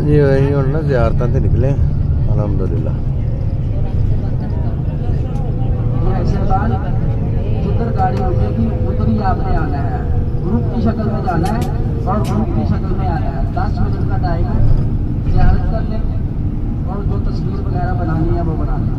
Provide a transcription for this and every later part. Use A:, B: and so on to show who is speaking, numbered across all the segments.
A: जी वही हूँ ना ज़ियारतां ते निकले अलहमदुलिल्लाह।
B: जिधर गाड़ी रुकेगी उधर ही आपने आना है, ग्रुप की शक्ल में जाना है और ग्रुप की शक्ल में आना है। 10 मिनट का टाइम है, ज़ियारत कर लें और जो तस्वीर वगैरह बनानी है वो बना लें।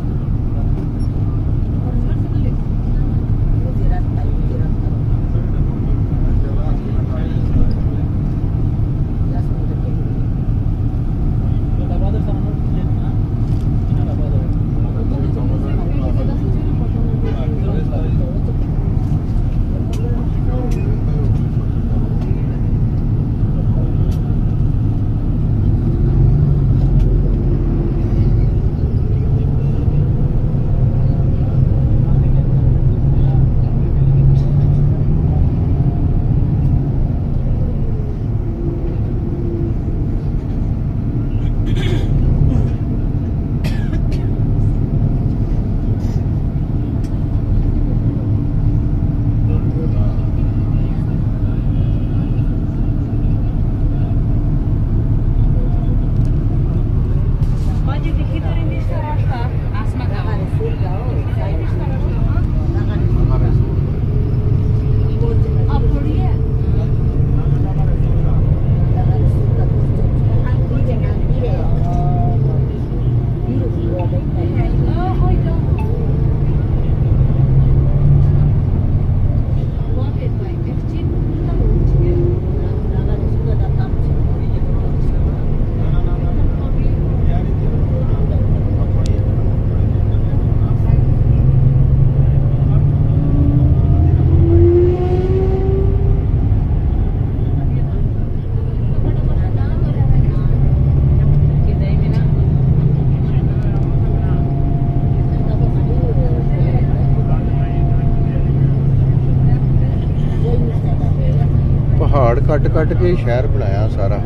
A: पहाड़ कट कट के ही शहर बनाया सारा।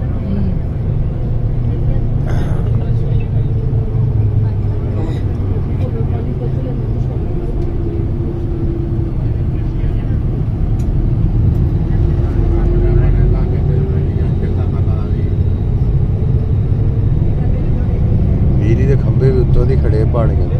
A: बिजली के खंभे भी उत्तों दी खड़े पहाड़ियां दे।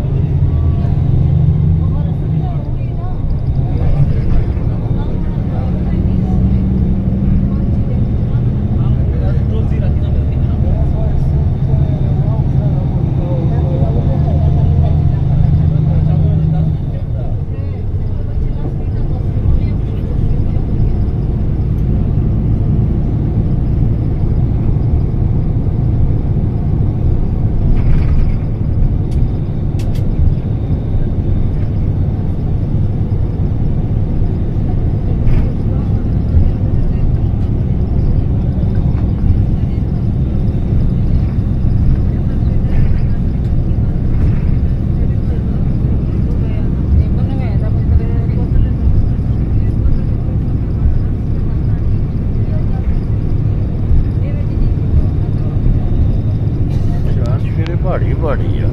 A: पहाड़ी पहाड़ी आ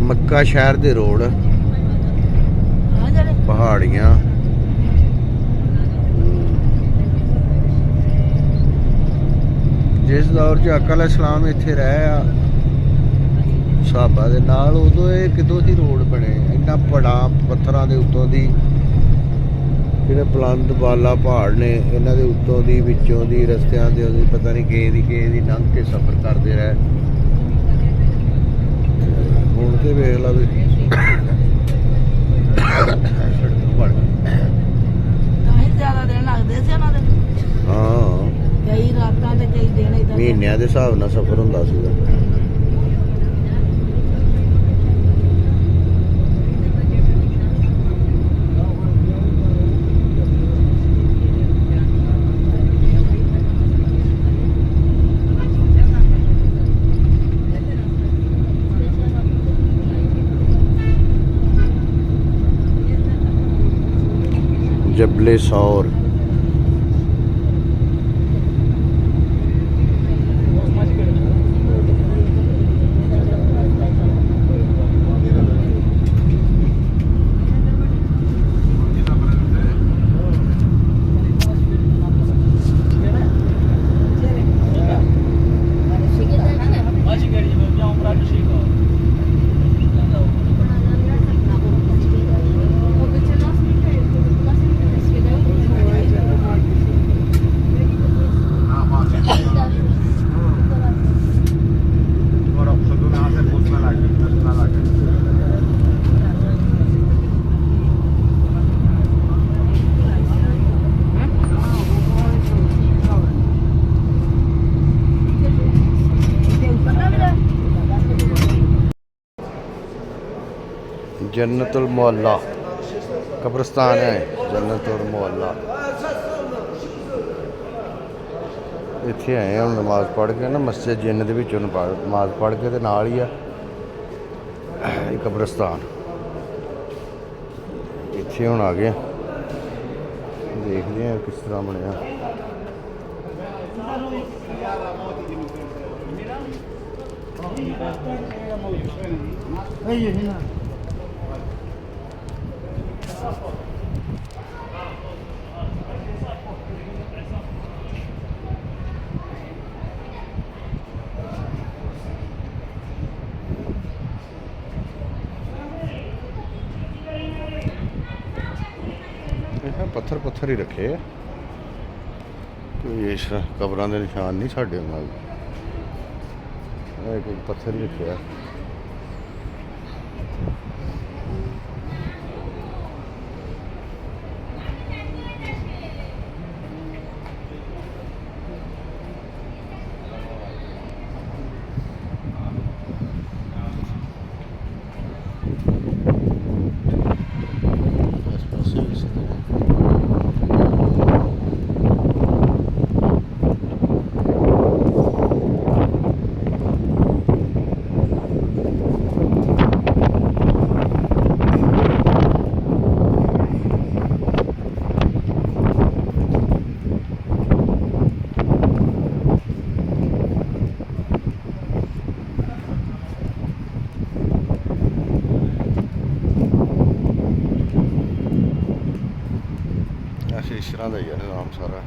A: मक्का शहर दे रोड पहाड़ियां जिस दौर च आका अलैहिस्सलाम इत्थे रहे सहाबा दे नाल उदों ये कितों दी रोड बने इन्ना बड़ा पत्थरां दे उत्तों दी जिहड़े बुलंद बाला पहाड़ ने इन्हां दे उत्तों दी विचों दी रस्तियां दे पता नहीं किहे दी लंघ के सफर करदे रहे। ਹੁਣ ਤੇ ਵੇਖ ਲਾ ਵੀ
B: ਜ਼ਿਆਦਾ ਦਿਨ ਲੱਗਦੇ ਸੀ ਉਹਨਾਂ ਦੇ।
A: ਹਾਂ ਮਹੀਨਿਆਂ ਦੇ ਹਿਸਾਬ ਨਾਲ ਸਫ਼ਰ ਹੁੰਦਾ ਸੀਗਾ। जबले सौर जन्नतुल मोहल्ला कब्रिस्तान है। जन्नतुल मोहल्ला इत्थे आए हम नमाज पढ़ के ना मस्जिद जिन्न दे विचों नमाज पढ़ के ते नाल ही है कब्रिस्तान। इत्थे हुण आ गए देखते हैं किस तरह बनया। पत्थर पत्थर ही रखे है, कोई इस कबरां दे निशान नहीं साढ़े नाल, कोई पत्थर ही रखे है। इस तरह का ही है निज़ाम सारा।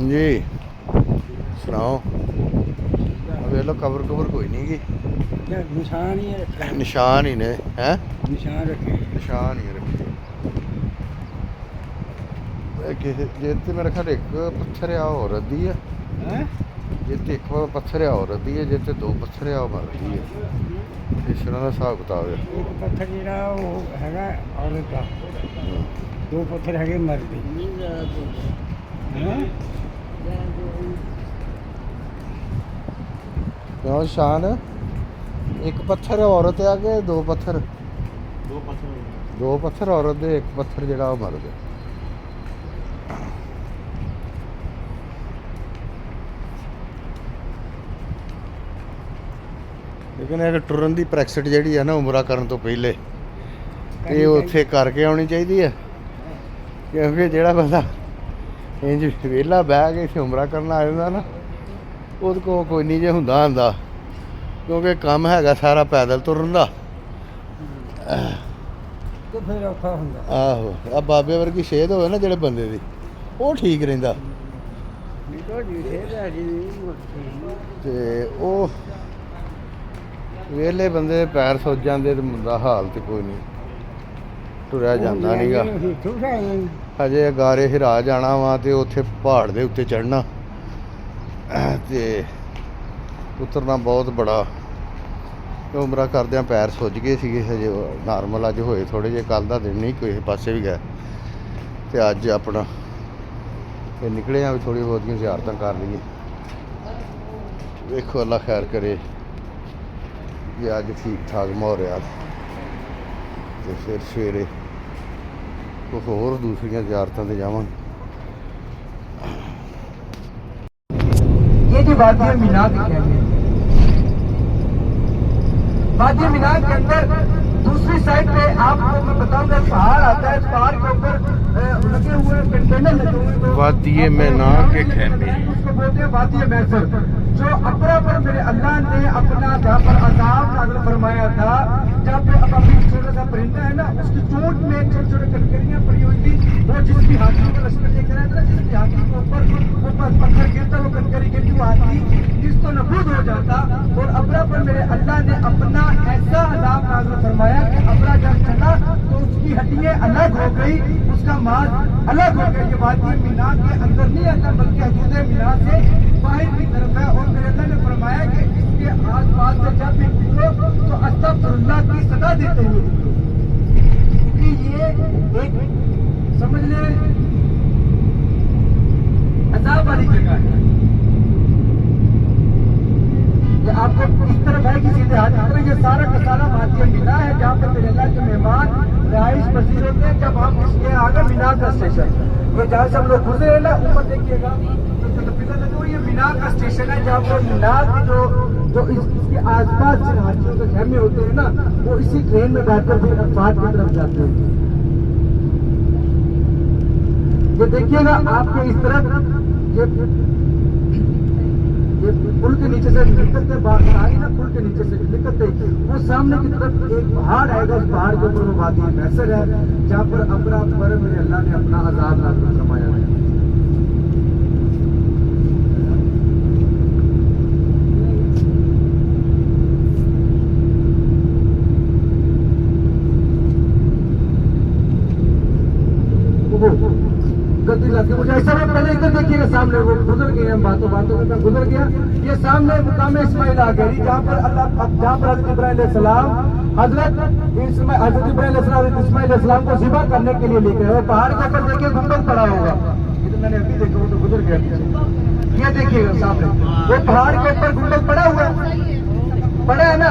A: जी सुनाओ, वे लो कबर कबर कोई नहीं की,
B: निशान ही है,
A: निशान ही ने हैं,
B: निशान रखे,
A: निशान ही रखे। जे मेरे ख्याल एक पत्थर आ और अद्धी है, जे एक पत्थर आ और अद्धी है, जे दो पत्थर आ मरदी है। इस तरह का हिसाब किताब है।
B: एक पत्थर जिहड़ा वो हैगा औरत का, दो पत्थर हैगे मर्द दी।
A: क्यों शान एक पत्थर औरत है कि दो पत्थर? दो पत्थर औरत दे, एक पत्थर जिहड़ा वो मर्द है। लेकिन एक टुरन की प्रैक्टिस जिहड़ी है ना उमरा करन तो पहले ये उत्थे करके आनी चाहिए है, क्योंकि जिहड़ा बंदा इंज वेला बह के इत्थे उमरा करना आ जांदा ना, ਉਹਦੇ ਕੋਲ ਕੋਈ ਨਹੀਂ ਜੇ ਹੁੰਦਾ ਕਿਉਂਕਿ ਕੰਮ ਹੈਗਾ ਸਾਰਾ ਪੈਦਲ ਤੁਰਨ ਦਾ,
B: ਤੇ ਫਿਰ ਔਖਾ ਹੁੰਦਾ।
A: ਆਹੋ ਆ ਬਾਬੇ ਵਰਗੀ ਸਿਹਤ ਹੋਵੇ ਨਾ ਜਿਹੜੇ ਬੰਦੇ ਦੀ, ਉਹ ਠੀਕ ਰਹਿੰਦਾ। ਤੇ ਉਹ ਵਿਹਲੇ ਬੰਦੇ ਦੇ ਪੈਰ ਸੁੱਜ ਜਾਂਦੇ ਤੇ ਮੁੰਡਾ ਹਾਲ ਤੇ ਕੋਈ ਨਹੀਂ, ਤੁਰਿਆ ਜਾਂਦਾ ਨਹੀਂਗਾ। ਹਜੇ ਗਾਰੇ ਹਿਰਾ ਜਾਣਾ ਵਾ ਤੇ ਉੱਥੇ ਪਹਾੜ ਦੇ ਉੱਤੇ ਚੜ੍ਹਨਾ ਤੇ ਉਤਰਨਾ ਬਹੁਤ ਬੜਾ ਉਮਰਾ ਕਰਦਿਆਂ ਪੈਰ ਸੁੱਜ ਗਏ ਸੀਗੇ। ਹਜੇ ਨਾਰਮਲ ਅੱਜ ਹੋਏ ਥੋੜ੍ਹੇ ਜਿਹੇ, ਕੱਲ੍ਹ ਦਾ ਦਿਨ ਨਹੀਂ ਕਿਸੇ ਪਾਸੇ ਵੀ ਗਿਆ ਤੇ ਅੱਜ ਆਪਣਾ ਇਹ ਨਿਕਲੇ ਆ ਵੀ ਥੋੜ੍ਹੀ ਬਹੁਤੀਆਂ ਜ਼ਿਆਰਤਾਂ ਕਰ ਲਈਏ। ਵੇਖੋ ਅੱਲਾ ਖੈਰ ਕਰੇ ਜੇ ਅੱਜ ਠੀਕ ਠਾਕ ਮਾਹੌਲ ਰਿਹਾ ਤੇ ਫਿਰ ਸਵੇਰੇ ਕੋਈ ਹੋਰ ਦੂਸਰੀਆਂ ਜ਼ਿਆਰਤਾਂ ਤੇ ਜਾਵਾਂਗੇ।
B: ये जो वादिया मीनार कहते हैं, वादिया मीनार के अंदर दूसरी साइड पे आपको मैं बताऊंगा पहाड़ आता है। इस पहाड़ के ऊपर लगे हुए कंटेनर लगे हुए
A: वादिये मीनार के खेमे,
B: उसको बोलते हैं वादिये महसर, जो अपरा पर मेरे अल्लाह ने अपना जहाँ पर अजाब नाज़िल फरमाया था, जहाँ पे अब अभी छोटा सा परिंदा है ना, उसकी चोट में छोटे छोटे कंकरियां पड़ी हुई थी। वो जिसकी हाथी को लश्कर लेकर आया था, जिसकी हाथी के ऊपर पत्थर गिरता, वो कंकरी गिरती, वो हाथी जिस तो नबूद हो जाता। और अपरा पर मेरे अल्लाह ने अपना ऐसा अजाब नाज़िल फरमाया कि अपरा जब चला तो उसकी हड्डियां अलग हो गई, उसका मांस अलग हो गया। ये वादिये मीनार के अंदर नहीं आता बल्कि हदूद मीनार से बाहर की तरफ है। और मेरे अल्लाह ने फरमाया कि इसके आस पास से जब भी निकलो तो अस्तगफिरुल्लाह की सदा देते हुए क्योंकि ये एक समझ ले अजाब वाली जगह है। ये आपको इस तरफ है कि सीधे हाथ की तरफ ये सारा का सारा वादिया मीनार है, जहाँ पर मेरे अल्लाह के मेहमान रहाइश पसीर होते हैं। जब हम इसके आगे मीनार का स्टेशन, ये जहाँ से हम लोग गुजरे हैं ना, ऊपर देखिएगा ये मीनार का स्टेशन है, जहाँ पर मीनार की जो इसके आसपास जिन हाथियों के खेमे होते हैं ना, वो इसी ट्रेन में बैठकर फिर अफवाद की तरफ जाते हैं। ये देखिएगा आपके इस तरफ ये पुल के नीचे से निकलते सारी ना, पुल के नीचे से निकलते वो सामने की तरफ एक पहाड़ आएगा। उस पहाड़ के ऊपर वो वादिया महसर है, जहाँ पर अपरा पर मेरे अल्लाह ने अपना अजाब नाज़िल फरमाया है। गलती लग गई मुझे ऐसा ना, पहले इधर देखिएगा सामने वो गुजर गए हैं, बातों बातों में गुजर गया। ये सामने मुकाम इस्माइल आ गई, जहाँ पर हज़रत इब्राहीम अलैहिस्सलाम हज़रत इस्माइल अलैहिस्सलाम को ज़िबा करने के लिए लेके गए। पहाड़ के ऊपर देखिए गुंबद पड़ा होगा, ये तो मैंने अभी देखा, वो तो गुजर गया। ये देखिएगा सामने वो पहाड़ के ऊपर गुंबद पड़ा हुआ है ना,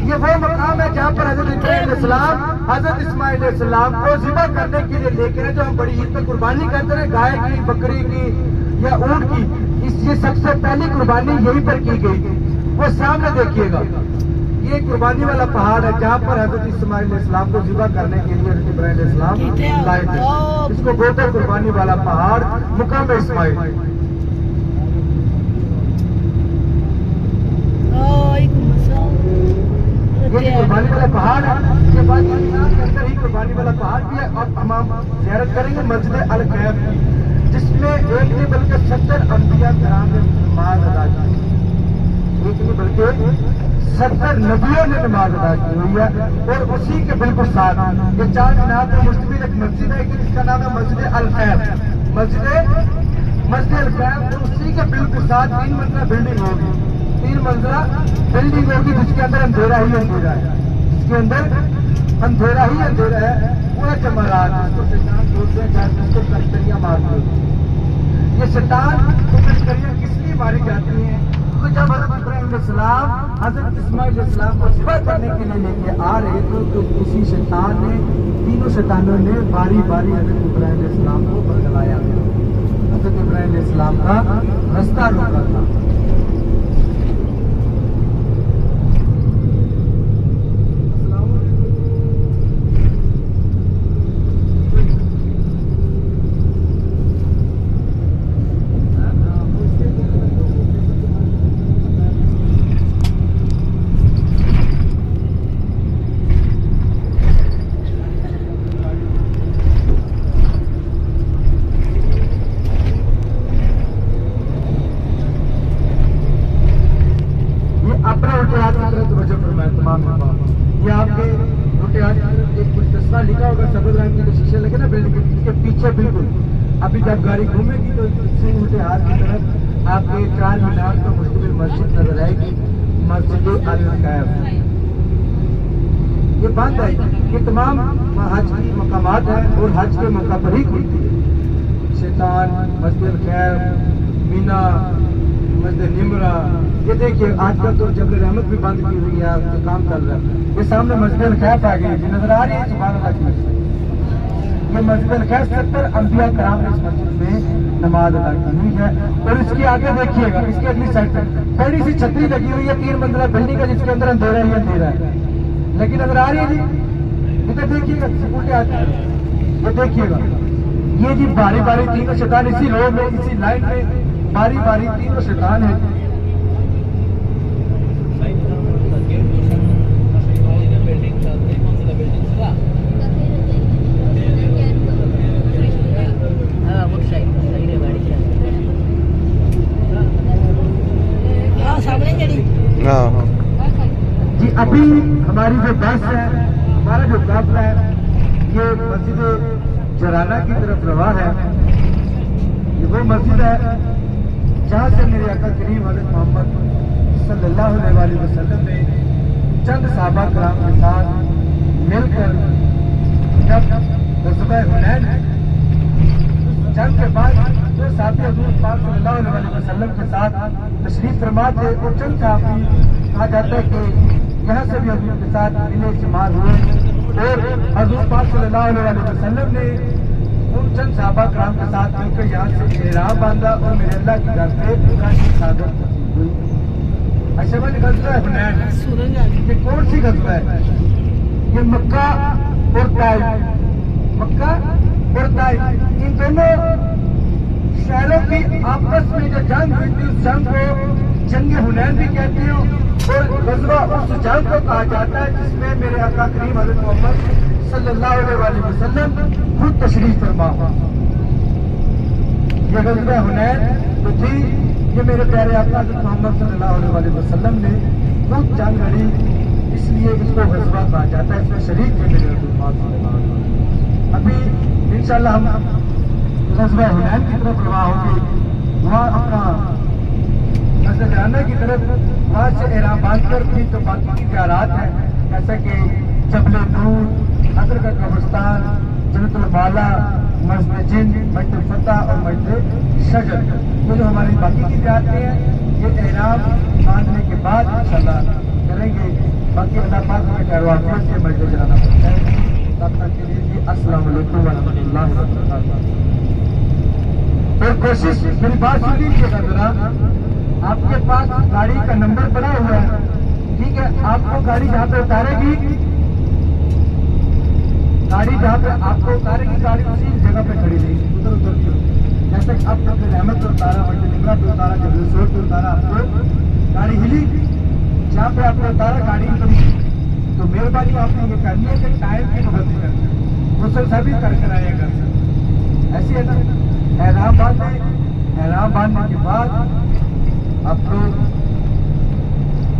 B: ये वो मकाम है जहाँ पर हज़रत इब्राहीम अलैहिस्सलाम हज़रत इस्माइल अलैहिस्सलाम को ज़िबा करने के लिए लेके गए। जो हम बड़ी ईद में कुर्बानी करते हैं, गाय की, बकरी की या ऊंट की, ये सबसे पहली कुर्बानी यहीं पर की गई। वो सामने देखिएगा ये कुर्बानी वाला पहाड़ है, जहाँ पर हज़रत इस्माइल अलैहिस्सलाम को ज़िबा करने के लिए हज़रत इब्राहीम अलैहिस्सलाम लाए थे। इसको बोलते हैं कुर्बानी वाला पहाड़, मुकाम इस्माइल। ये कुर्बानी वाला पहाड़ है, ये वादिया मीनार के अंदर ही कुर्बानी वाला पहाड़ भी है। और हम ज़ियारत करेंगे मस्जिद अल कैफ की, जिसमें एक नहीं बल्कि 70 अंबिया किराम ने नमाज अदा की, एक नहीं बल्कि 70 नबियों ने नमाज अदा की हुई है। और उसी के बिल्कुल साथ ये 4 मीनार में मुश्तमिल एक मस्जिद है जिसका नाम है मस्जिद अल कैफ, मस्जिद अल कैफ। और उसी के बिल्कुल साथ 3 मंजिला बिल्डिंग होगी, 3 मंजिला बिल्डिंग होगी, जिसके अंदर अंधेरा ही अंधेरा है, जिसके अंदर अंधेरा ही अंधेरा है। पूरा जमारात जिसको शैतान बोलते हैं, जहाँ जिसको कटकरियाँ मारते हैं। ये शैतान को कटकरियाँ किस लिए मारी जाती हैं? तो जब हज़रत इब्राहीम अलैहिस्सलाम हज़रत इस्माइल अलैहिस्सलाम को ज़िबा करने के लिए लेके आ रहे थे, तो किसी शैतान ने, तीनों शैतानों ने बारी बारी हज़रत इब्राहीम अलैहिस्सलाम को बरगलाया, हज़रत इब्राहीम अलैहिस्सलाम का रास्ता रोका था।
C: जब गाड़ी घूमेगी तो इससे उल्टे हाथ की तरफ आपके 4 मीनार तो मुश्तमिल मस्जिद नजर आएगी, मस्जिद अल-कैफ। ये बंद है, ये तमाम हज की मकामात है और हज के मौका पर ही खुलती है। शैतान, मस्जिद अल-कैफ, मीना, मस्जिद निमरा, ये देखिए आजकल तो जबल रहमत भी बंद की हुई है, आपका काम चल रहा है। ये सामने मस्जिद अल-कैफ आ गई है, नजर आ रही है, सुभान अल्लाह की। ये मस्जिद अल-कैफ 70 अंबिया कराम ने इस मस्जिद में नमाज अदा की हुई है। और इसके आगे देखिएगा, इसके अगली साइड पर बड़ी सी छतरी लगी हुई है 3 मंजिला बिल्डिंग है, जिसके अंदर अंधेरा ही अंधेरा है, लेकिन नजर आ रही है जी। इधर देखिएगा, उल्टे हाथ ये देखिएगा, ये जी बारी बारी 3 शैतान इसी रोड में, इसी लाइन में बारी बारी 3 शैतान है।
A: हाँ हाँ
C: जी अभी हमारी जो बस है, हमारा जो काफिला है, ये मस्जिद जराना की तरफ रवा है। ये वो मस्जिद है जहाँ से मेरे आका करीम हज़रत मोहम्मद सल्लल्लाहु अलैहि वसल्लम ने चंद सहाबा कराम के साथ मिलकर जब ग़ज़वा हुनैन जंग के बाद जो साथी हुज़ूर पाक सल्लल्लाहु अलैहि वसल्लम के साथ तशरीफ फरमा थे, और चंद साहबी कहा जाता है कि यहाँ से भी हजूर के साथ मिले शुमार हुए, और हजूर पाक सल्लल्लाहु अलैहि वसल्लम ने उन चंद सहाबा कराम के साथ मिलकर यहाँ से एहराम बांधा और मेरे अल्लाह की घर पे पूरा की सादत नसीब हुई। अच्छा भाई ग़ज़वा हुनैन, ये कौन सी ग़ज़वा है? ये मक्का और ताइफ, मक्का और ताइफ, इन दोनों शहरों की आपस में जो जंग हुई थी, उस जंग को जंग हुनैन भी कहते हैं, और ग़ज़वा उस जंग को कहा जाता है जिसमें मेरे आका करीम हज़रत मोहम्मद सल्लल्लाहु अलैहि वसल्लम खुद तशरीफ फरमा। ये ग़ज़वा हुनैन तो थी, ये मेरे प्यारे आका हज़रत मोहम्मद सल्लल्लाहु अलैहि वसल्लम ने खुद जंग लड़ी, इसलिए इसको ग़ज़वा कहा जाता है। इसमें शरीक थे मेरे रसूल। अभी इंशाअल्लाह हम ग़ज़वा हुनैन की तरफ रवा होंगे, वहाँ अपना मस्जिद जराना की तरफ, वहाँ से एहराम बांधकर भी तो बाकी की ज़ियारत है, जैसे कि जबल नूर, हज़रत का कब्रिस्तान, जन्नतुल बाला, मस्जिद जिन, मस्जिद फतह और मस्जिद शजर, ये जो हमारी बाकी की ज़ियारतें हैं, ये एहराम बांधने के बाद इंशाअल्लाह करेंगे। बाकी अल्लाह पाक हमें खैर से मस्जिद जराना पड़ता है। तब तक के लिए अस्सलाम वालेकुम व रहमतुल्लाहि व बरकातहू। और कोशिश, मेरी बात सुन लीजिएगा जरा, आपके पास गाड़ी का नंबर पड़ा हुआ है, ठीक है, आपको गाड़ी जहाँ पे उतारेगी, गाड़ी जहाँ पे आपको उतारेगी, गाड़ी उसी जगह पे खड़ी रहेगी, उधर उधर की। जैसे कि आप जब रहमत पे उतारा, मस्जिद निमरा पे उतारा, जब रिसोर्ट पे उतारा, आपको गाड़ी हिली, जहाँ पे आपको उतारा गाड़ी हिली, तो मेहरबानी आपने ये करनी है कि टाइम की पाबंदी करनी है, वो सब सभी कर आए घर से, ऐसी है ना। एहराम बांधने के बाद आप लोग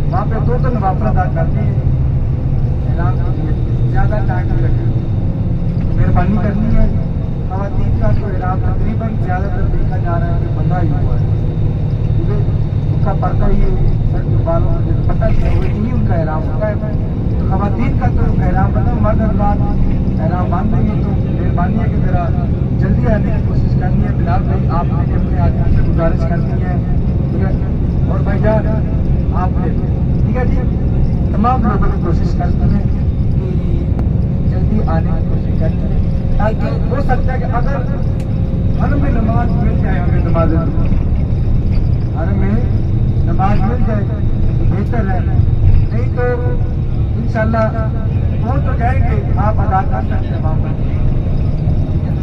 C: वहाँ पे 2 नवाफिल अदा करते हैं एहराम के लिए, ज़्यादा टाइम नहीं लगेगा, मेहरबानी करनी है। ख़वातीन का तो एहराम तकरीबन ज़्यादातर देखा जा रहा है कि बंधा ही हुआ है, ठीक है, उनका पर्दा ही सर के बालों में पता नहीं उनका एहराम होता है। तो ख़वातीन का तो एहराम बंधा, मर्द हज़रात एहराम बांध देंगे, तो मेहरबानी है कि ज़रा जल्दी आने की कोशिश करनी है। बिलाल भाई आपने भी अपने आदमी से गुजारिश करनी है, ठीक है, और भाईजान आपने, ठीक है जी, तमाम लोगों ने कोशिश करनी है कि जल्दी आने की कोशिश करनी है, ताकि हो सकता है कि अगर हरम में नमाज मिल जाए, हमें नमाज हरम में नमाज मिल जाए तो बेहतर है, नहीं तो इंशाअल्लाह पहुँच तो जाएंगे, आप अदा कर सकते हैं वहाँ पर।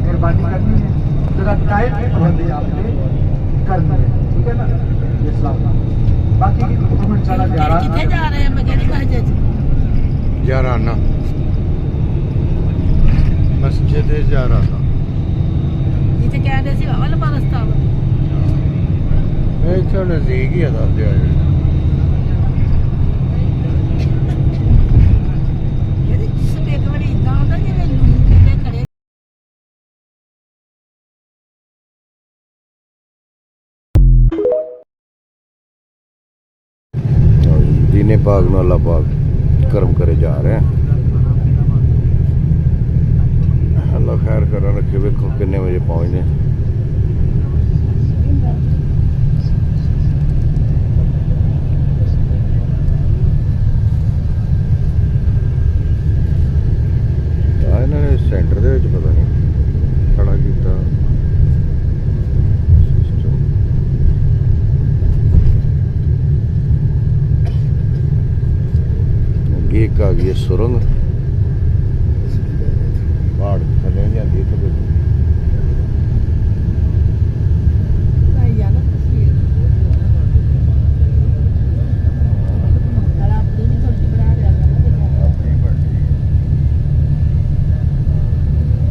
C: मेहरबानी करनी है, जरा टाइम की पाबंदी आपने करनी है, ठीक है ना। इस्लाम बाकी की तो इंशाल्लाह जा रहे हैं
A: जराना, मस्जिद जराना,
D: जिसे कहते सी वाला रास्ता
A: इत्थों नज़दीक ही है, दस जिन्हें पाक नो अल्लाह पाक कर्म करे जा रहे हैं। अल्लाह खैर करा रखे। वेखो किन्ने बजे पहुंचने। इन्होंने सेंटर दे विच पता नहीं खड़ा किया सिस्टम। अगे एक आ गई है सुरंग। पहाड़ थले जाती है तो
D: नहीं यार तस्वीर खराब तो नहीं छोटी बना रहा है।
A: अपनी बढ़ी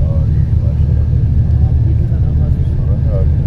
A: और ये सुरंग आ गई।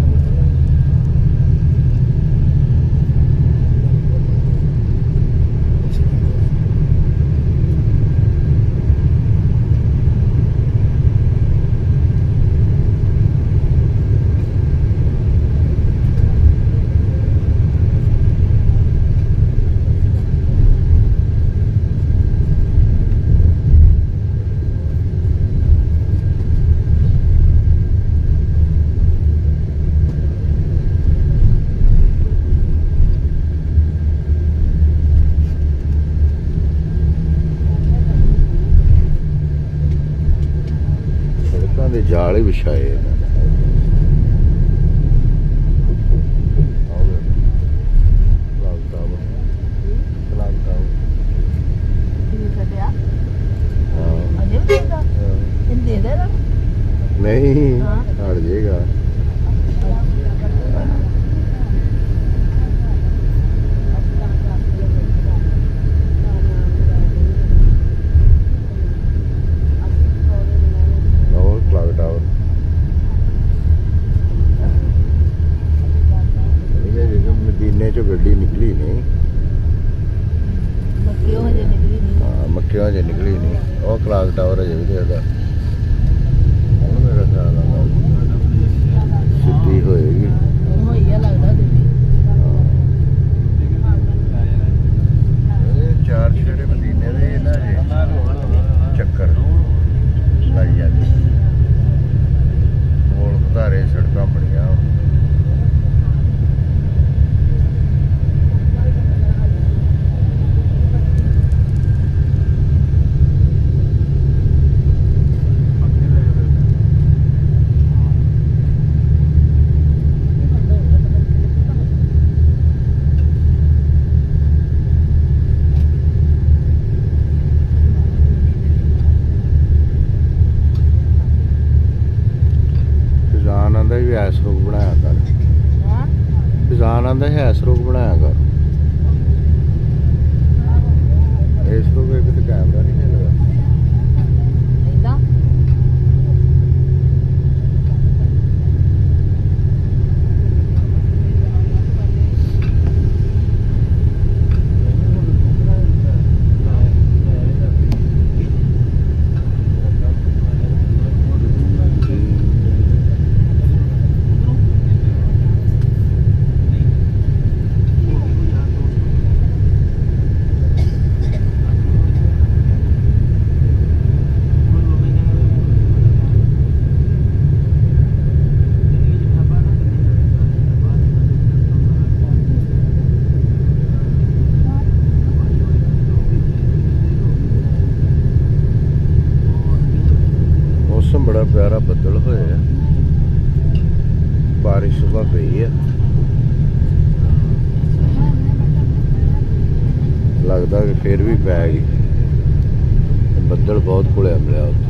A: जाल ही बिछाए नहीं हट जाएगा। मदीने चो गड्डी निकली नहीं। मक्खियों हजे निकली नहीं। और क्लाक टावर हजे भी देखा मेरा ख्याल सीधी होएगी। चार छेड़े मदीने दे ना चक्कर लाई जाती। मोड़ घधारे सड़क बनिया। है सरोग बनाया कर। किसान आंदा है सरोग बनाया कर। इस सरोग एक तो कैमरा नहीं है लगा। मौसम बड़ा प्यारा बदल होया। बारिश सुबह पई है। लगता कि फिर भी पै गई। बदल बहुत घुलिया मिलिया उत्थे।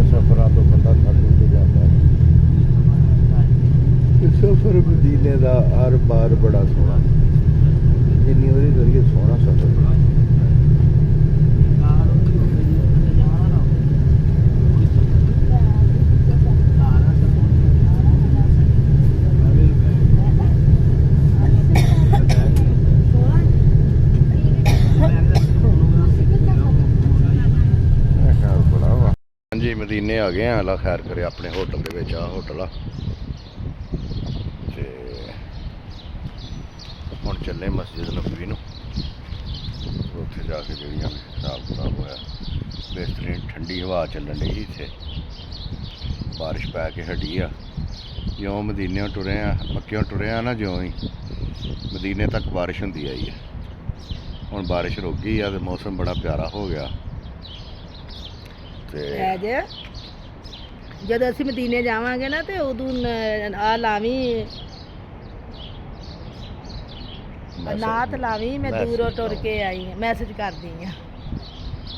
A: सफर तो बंदा थक के जाता है। सफर मदीने का हर बार बड़ा सोहना। जिन्नी वारी करिए सोहना सफर जी मदीने आ गए अल्लाह खैर करे अपने होटल दे विच आ होटल आ ते हुण चले मस्जिद नबवी नूं उत्थे जाके जिहड़ियां हिसाब किताब होया बेहतरीन ठंडी हवा चलन डी इत्थे बारिश पै के हटी आ ज्यों मदीने टुरे आ मक्कियों टुरे आ ना ज्यों ही मदीने तक बारिश हुंदी आई है हुण बारिश रुक गई आ ते मौसम बड़ा प्यारा हो गया
D: ਜਦੋਂ ਅਸੀਂ ਮਦੀਨੇ ਜਾਵਾਂਗੇ ਨਾ ਤੇ ਉਦੋਂ ਆ ਲਾਵੀਂ ਨਾਤ ਲਾਵੀਂ ਮੈਂ ਦੂਰੋਂ ਟੁਰ ਕੇ ਆਈ ਹਾਂ ਮੈਸੇਜ ਕਰਦੀ ਆ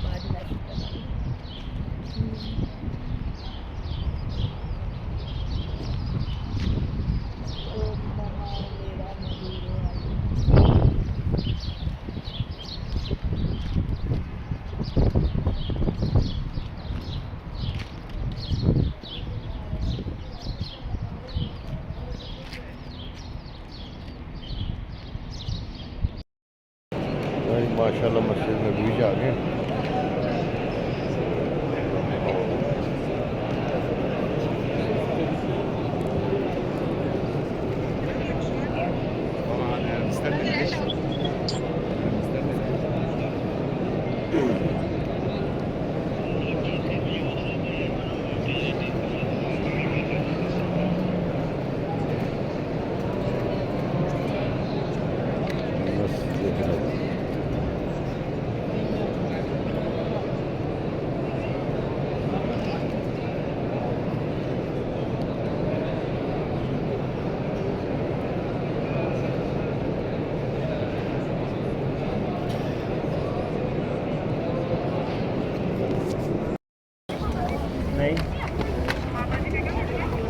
D: ਬਾਅਦ ਮੈਸੇਜ ਕਰਾਂਗੀ
A: माशाल्लाह मस्जिद नबवी आ गए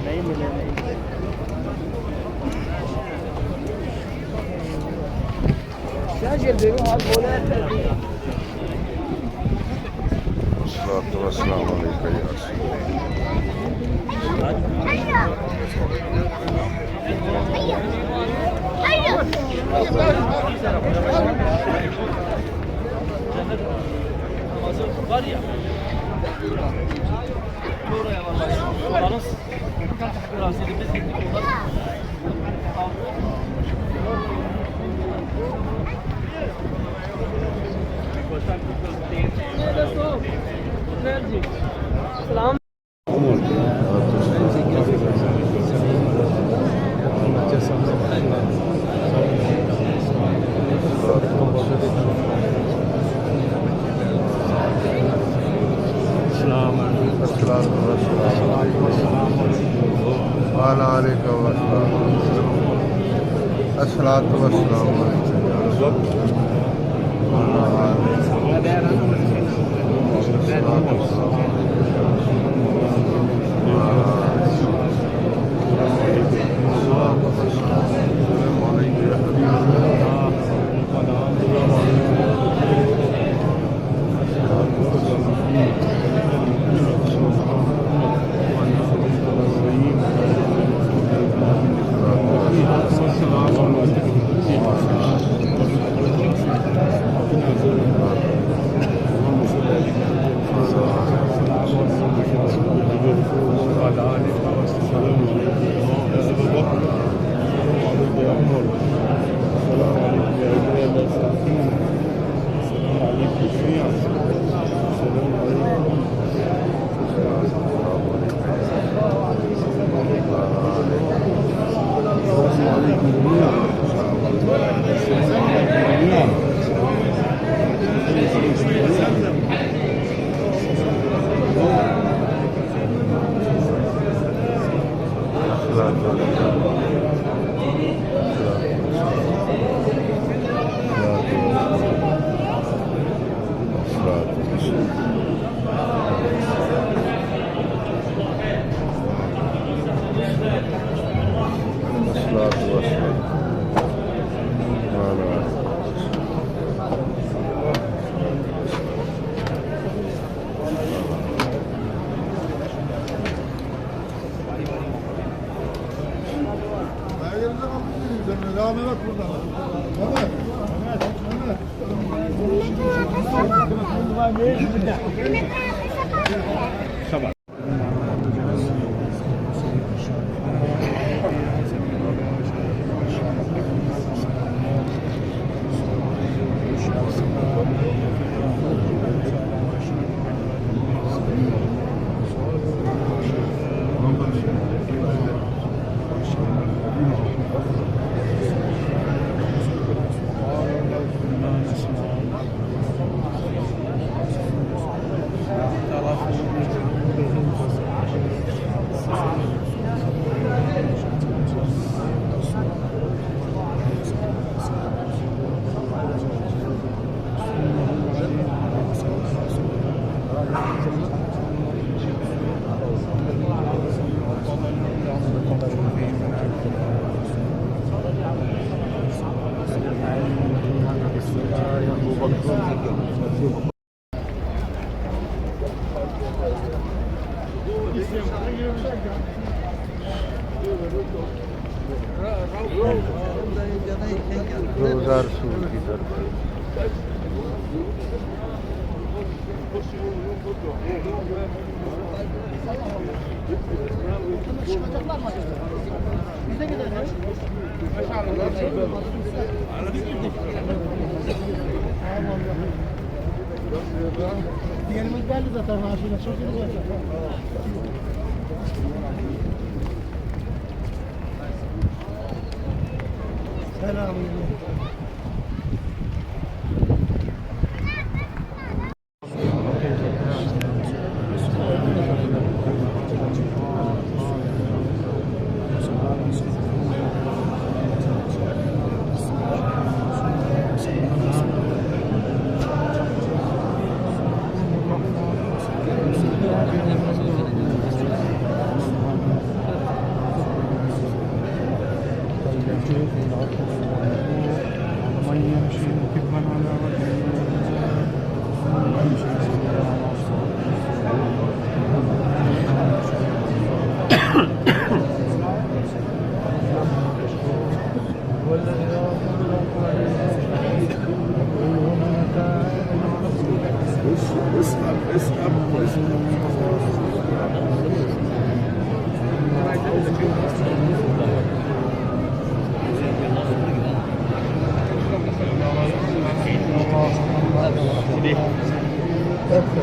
C: नहीं मिले नहीं क्या चल रही हो आप बोले
A: अस्सलाम वालेकुम या
C: सलाम
A: अस्सलातु वस्सलाम रोज़ा रसूल की तरफ
E: ومن يمشي مكبا على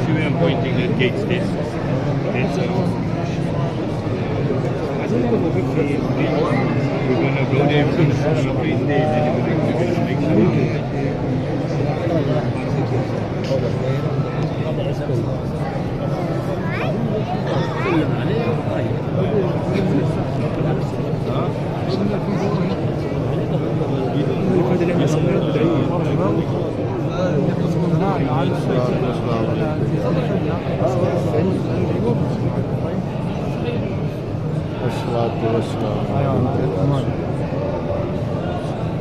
F: See where I'm pointing at gates there? We're going to go there within 3 days and we're going to make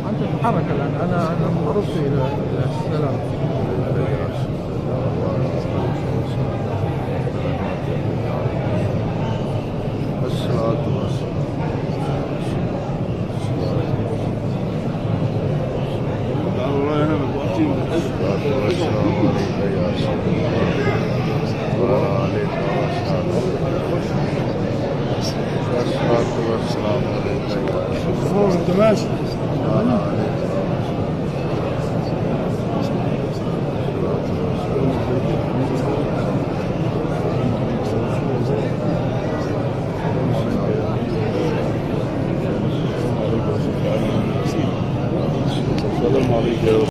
E: أنت تتحرك الآن. أنا معروف إلى السلام. أنت ماشي.
F: السلام عليكم.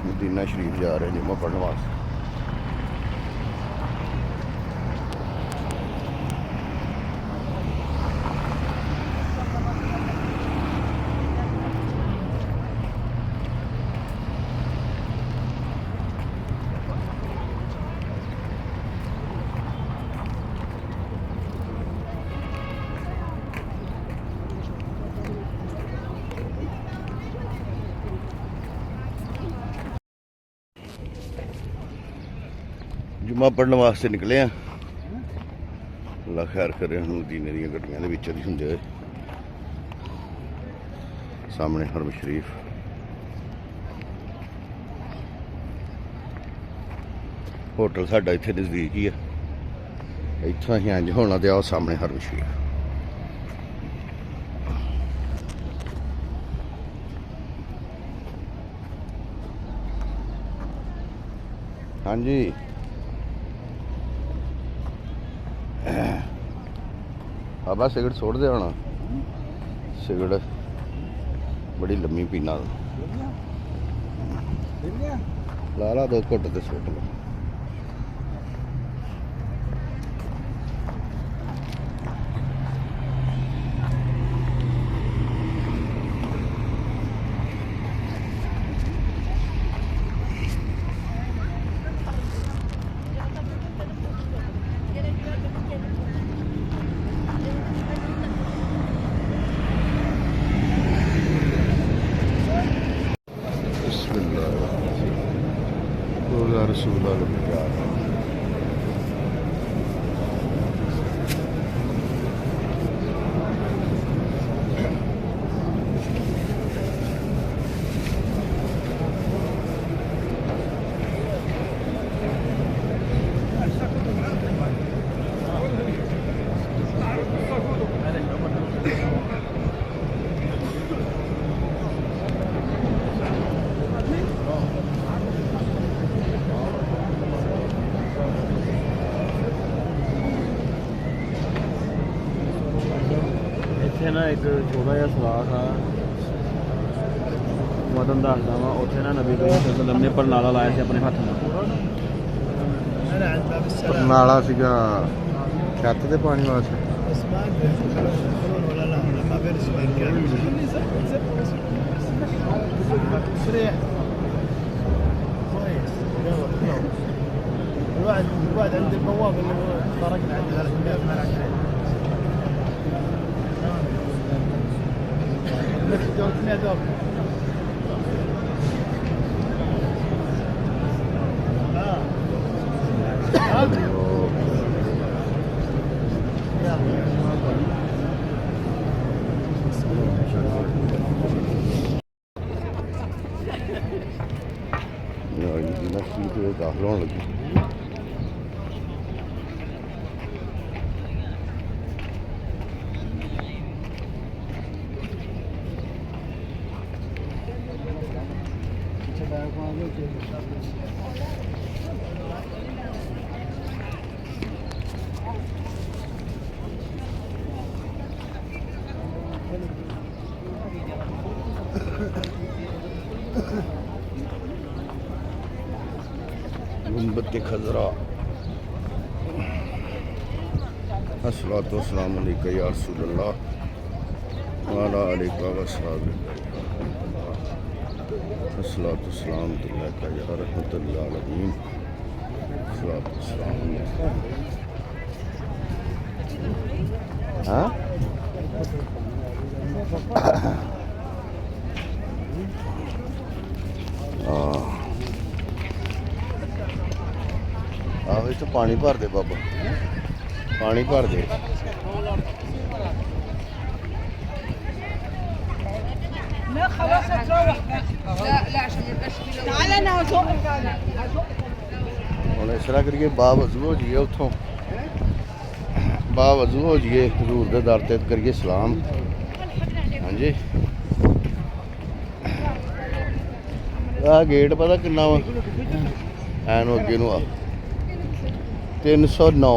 A: मदीना शरीफ जा रहे हैं जुम्मा पढ़ने वास्ते। ਪੜਨ ਵਾਸਤੇ ਨਿਕਲੇ ਆ। ਅੱਲਾ ਖੈਰ ਕਰੇ ਹੁਣ ਮਦੀਨੇ ਦੀਆਂ ਗੱਡੀਆਂ ਦੇ ਵਿੱਚ ਦੀ ਹੁੰਦੇ ਹੋਏ। ਸਾਹਮਣੇ ਹਰਮ ਸ਼ਰੀਫ। ਹੋਟਲ ਸਾਡਾ ਇੱਥੇ ਨਜ਼ਦੀਕ ਹੀ ਆ। ਇੱਥੋਂ ਅਸੀਂ ਇੰਝ ਹੋਣਾ ਤੇ ਆਓ ਸਾਹਮਣੇ ਹਰਮ ਸ਼ਰੀਫ। ਹਾਂਜੀ ਬਾਬਾ ਸਿਗਰਟ ਛੋੜ ਦੇ ਹੋਣਾ। ਸਿਗਰਟ ਬੜੀ ਲੰਮੀ ਪੀਣਾ ਲਾ ਲਾ 2 ਘੁੱਟ ਤੇ ਸੁੱਟ ਲਾ। रसूल ਇੱਥੇ ਨਾ ਇੱਕ ਛੋਟਾ ਜਿਹਾ ਸਲਾਖ ਆ ਮਦਨ ਦੱਸਦਾ ਵਾ। ਉੱਥੇ ਨਾ ਨਬੀ ਕਰੀਮ ਸੱਲੱਲਾਹੁ ਅਲੈਹਿ ਵਸੱਲਮ ਨੇ ਪਰਨਾਲਾ ਲਾਇਆ ਸੀ ਆਪਣੇ ਹੱਥ ਨਾਲ। ਪਰਨਾਲਾ ਸੀਗਾ ਛੱਤ ਤੇ ਪਾਣੀ ਵਾਸਤੇ।
C: عند البواب اللي طرقنا عند
A: दाखिल होने लगी। गुंबद खजरा अस्सलातु वस्सलामु अलैका या रसूलल्लाह व अला आलिका व अस्हाबिका अस्सलातु वस्सलामु अलैका या रहमतुल लिल आलमीन अस्सलातु वस्सलामु अलैका। हाँ ਆਹੋ ਇੱਥੇ ਪਾਣੀ ਭਰ ਦੇ ਬਾਬਾ, ਪਾਣੀ ਭਰ ਦੇ। ਹੁਣ ਇਸ ਤਰ੍ਹਾਂ ਕਰੀਏ ਬਾਵਜ਼ੂ ਹੋ ਜਾਈਏ, ਉੱਥੋਂ ਬਾਵਜ਼ੂ ਹੋ ਜਾਈਏ, ਹਜ਼ੂਰ ਦੇ ਦਰ ਤੇ ਕਰੀਏ ਸਲਾਮ। ਹਾਂਜੀ ਆਹ ਗੇਟ ਪਤਾ ਕਿੰਨਾ ਵਾ? ਐਨ ਅੱਗੇ ਨੂੰ ਆ 309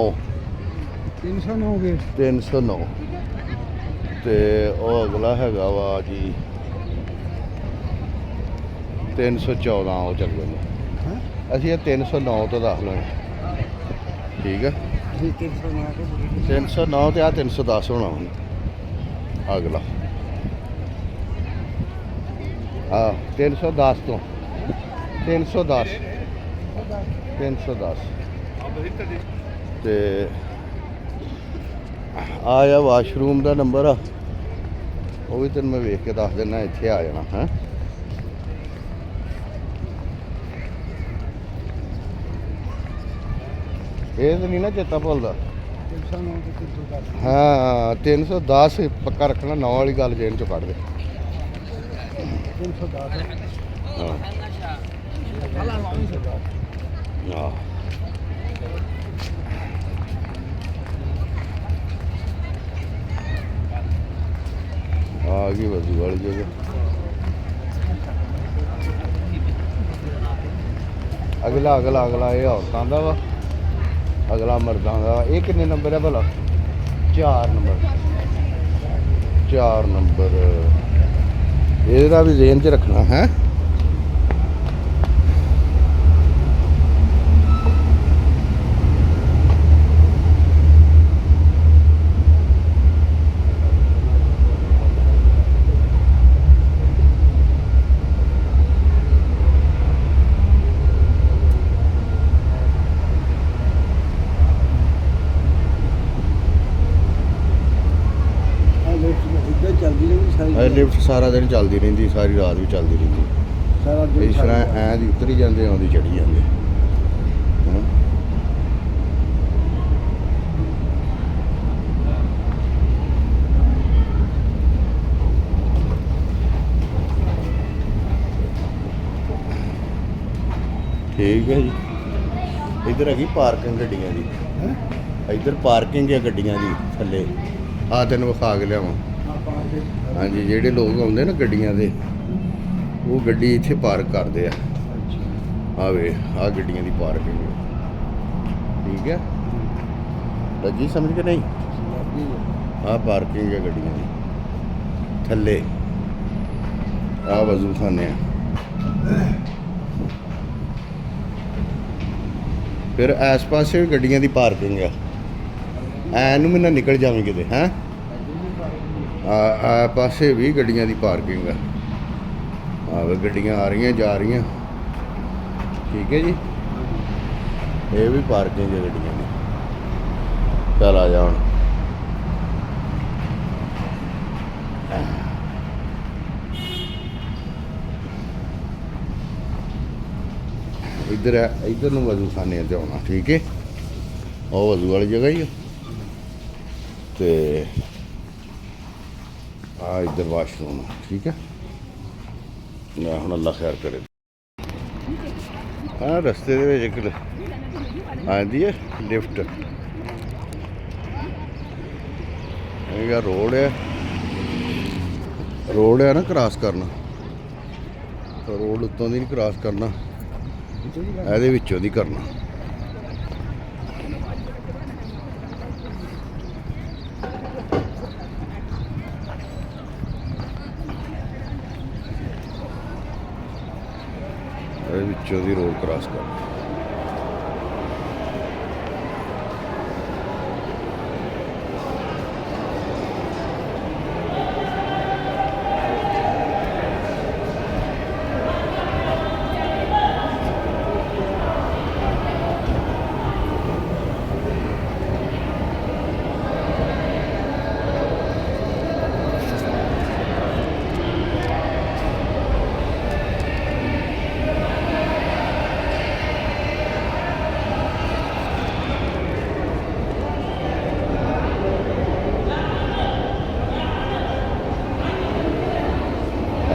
A: ਤੇ ਉਹ ਅਗਲਾ ਹੈਗਾ ਵਾ ਜੀ 314। ਉਹ ਚੱਲ ਜਾਂਦੇ ਅਸੀਂ ਇਹ 309 ਤੋਂ ਦਾਖਲ ਹੋਏ। ਠੀਕ ਹੈ 309 ਤੇ ਆ 310 ਹੋਣਾ ਹੁਣ ਅਗਲਾ। ਹਾਂ 310 ਤੋਂ 310 ਤੇ ਆ ਜਾ ਵਾਸ਼ਰੂਮ ਦਾ ਨੰਬਰ ਆ, ਉਹ ਵੀ ਤੈਨੂੰ ਮੈਂ ਵੇਖ ਕੇ ਦੱਸ ਦਿੰਦਾ। ਇੱਥੇ ਆ ਜਾਣਾ ਹੈ। ਇਹ ਤਾਂ ਨਹੀਂ ਨਾ ਚੇਤਾ ਭੁੱਲਦਾ। ਹਾਂ 310 ਪੱਕਾ ਰੱਖਣਾ, 9 ਵਾਲੀ ਗੱਲ ਜੇਨ ਚੋਂ ਕੱਢ ਦੇ।
C: 310
A: ਹਾਂ ਹਾਂ ਆ ਗਈ ਵਜ਼ੂ ਵਾਲੀ ਜਗ੍ਹਾ। ਅਗਲਾ ਅਗਲਾ ਅਗਲਾ ਇਹ ਔਰਤਾਂ ਦਾ ਵਾ, ਅਗਲਾ ਮਰਦਾਂ ਦਾ। ਇਹ ਕਿੰਨੇ ਨੰਬਰ ਹੈ ਭਲਾ? 4 ਨੰਬਰ। 4 ਨੰਬਰ ਇਹਦਾ ਵੀ ਜ਼ੇਨ 'ਚ ਰੱਖਣਾ ਹੈ। ਲਿਫਟ ਸਾਰਾ ਦਿਨ ਚੱਲਦੀ ਰਹਿੰਦੀ, ਸਾਰੀ ਰਾਤ ਵੀ ਚੱਲਦੀ ਰਹਿੰਦੀ।
C: ਸਾਰਾ
A: ਇਸ ਤਰ੍ਹਾਂ ਐਂ ਦੀ ਉਤਰੀ ਜਾਂਦੇ, ਆਉਂਦੀ ਚੜੀ ਜਾਂਦੇ। ਹਾਂ ਠੀਕ ਹੈ ਜੀ। ਇੱਧਰ ਹੈਗੀ ਪਾਰਕਿੰਗ ਗੱਡੀਆਂ ਦੀ। ਇੱਧਰ ਪਾਰਕਿੰਗ ਹੈ ਗੱਡੀਆਂ ਦੀ ਥੱਲੇ। ਆ ਤੈਨੂੰ ਵਿਖਾ ਕੇ ਲਿਆਵਾਂ। ਹਾਂਜੀ ਜਿਹੜੇ ਲੋਕ ਆਉਂਦੇ ਨਾ ਗੱਡੀਆਂ ਦੇ, ਉਹ ਗੱਡੀ ਇੱਥੇ ਪਾਰਕ ਕਰਦੇ ਆ। ਆਵੇ ਆ ਗੱਡੀਆਂ ਦੀ ਪਾਰਕਿੰਗ। ਠੀਕ ਹੈ, ਲੱਗੀ ਸਮਝ ਕੇ ਨਹੀਂ? ਆ ਪਾਰਕਿੰਗ ਹੈ ਗੱਡੀਆਂ ਦੀ ਥੱਲੇ। ਆ ਵਜ਼ੂ ਖਾਨੇ ਆ। ਫਿਰ ਇਸ ਪਾਸੇ ਵੀ ਗੱਡੀਆਂ ਦੀ ਪਾਰਕਿੰਗ ਆ। ਐ ਨੂੰ ਨਾ ਨਿਕਲ ਜਾਵੇਂ ਕਿਤੇ। ਹੈਂ ਆ ਪਾਸੇ ਵੀ ਗੱਡੀਆਂ ਦੀ ਪਾਰਕਿੰਗ ਆ। ਆਵੇ ਗੱਡੀਆਂ ਆ ਰਹੀਆਂ ਜਾ ਰਹੀਆਂ। ਠੀਕ ਹੈ ਜੀ, ਇਹ ਵੀ ਪਾਰਕਿੰਗ ਹੈ ਗੱਡੀਆਂ ਦੀ। ਚੱਲ ਆ ਜਾ ਹੁਣ। ਇੱਧਰ ਹੈ, ਇੱਧਰ ਨੂੰ ਵਜ਼ੂ ਖਾਨੇ ਤੇ ਆਉਣਾ। ਠੀਕ ਹੈ, ਉਹ ਵਜ਼ੂ ਵਾਲੀ ਜਗ੍ਹਾ ਹੀ ਆ। ਤੇ ਆ ਇੱਧਰ ਵਾਸ਼ਰੂਮ। ਠੀਕ ਹੈ, ਮੈਂ ਹੁਣ ਅੱਲਾ ਖੈਰ ਕਰੇ। ਆ ਰਸਤੇ ਦੇ ਵਿੱਚ ਇੱਕ ਆਉਂਦੀ ਹੈ ਲਿਫਟ। ਇਹ ਰੋਡ ਹੈ, ਰੋਡ ਹੈ ਨਾ ਕ੍ਰਾਸ ਕਰਨਾ। ਰੋਡ ਉੱਤੋਂ ਦੀ ਨਹੀਂ ਕ੍ਰਾਸ ਕਰਨਾ, ਇਹਦੇ ਵਿੱਚੋਂ ਦੀ ਕਰਨਾ। ਇਹਦੇ ਵਿੱਚੋਂ ਦੀ ਰੋਡ ਕ੍ਰਾਸ ਕਰਨਾ।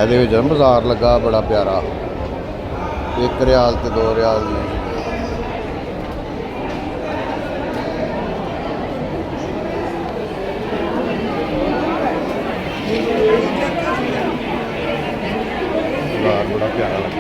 A: ਇਹਦੇ ਵਿੱਚ ਬਾਜ਼ਾਰ ਲੱਗਾ ਬੜਾ ਪਿਆਰਾ। 1 ਰਿਆਲ ਤੇ 2 ਰਿਆਲ ਦੀ ਬਾਜ਼ਾਰ ਬੜਾ ਪਿਆਰਾ ਲੱਗਾ।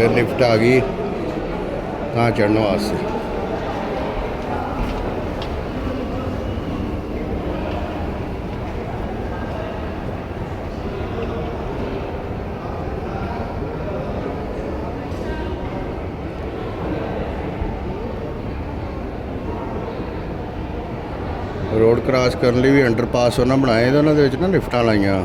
A: फिर लिफ्ट आ गई कहाँ चढ़ने वास्ते। रोड क्रॉस करने लिए भी अंडरपास उन्होंने बनाए तो उन्होंने ना लिफ्टां लाइया।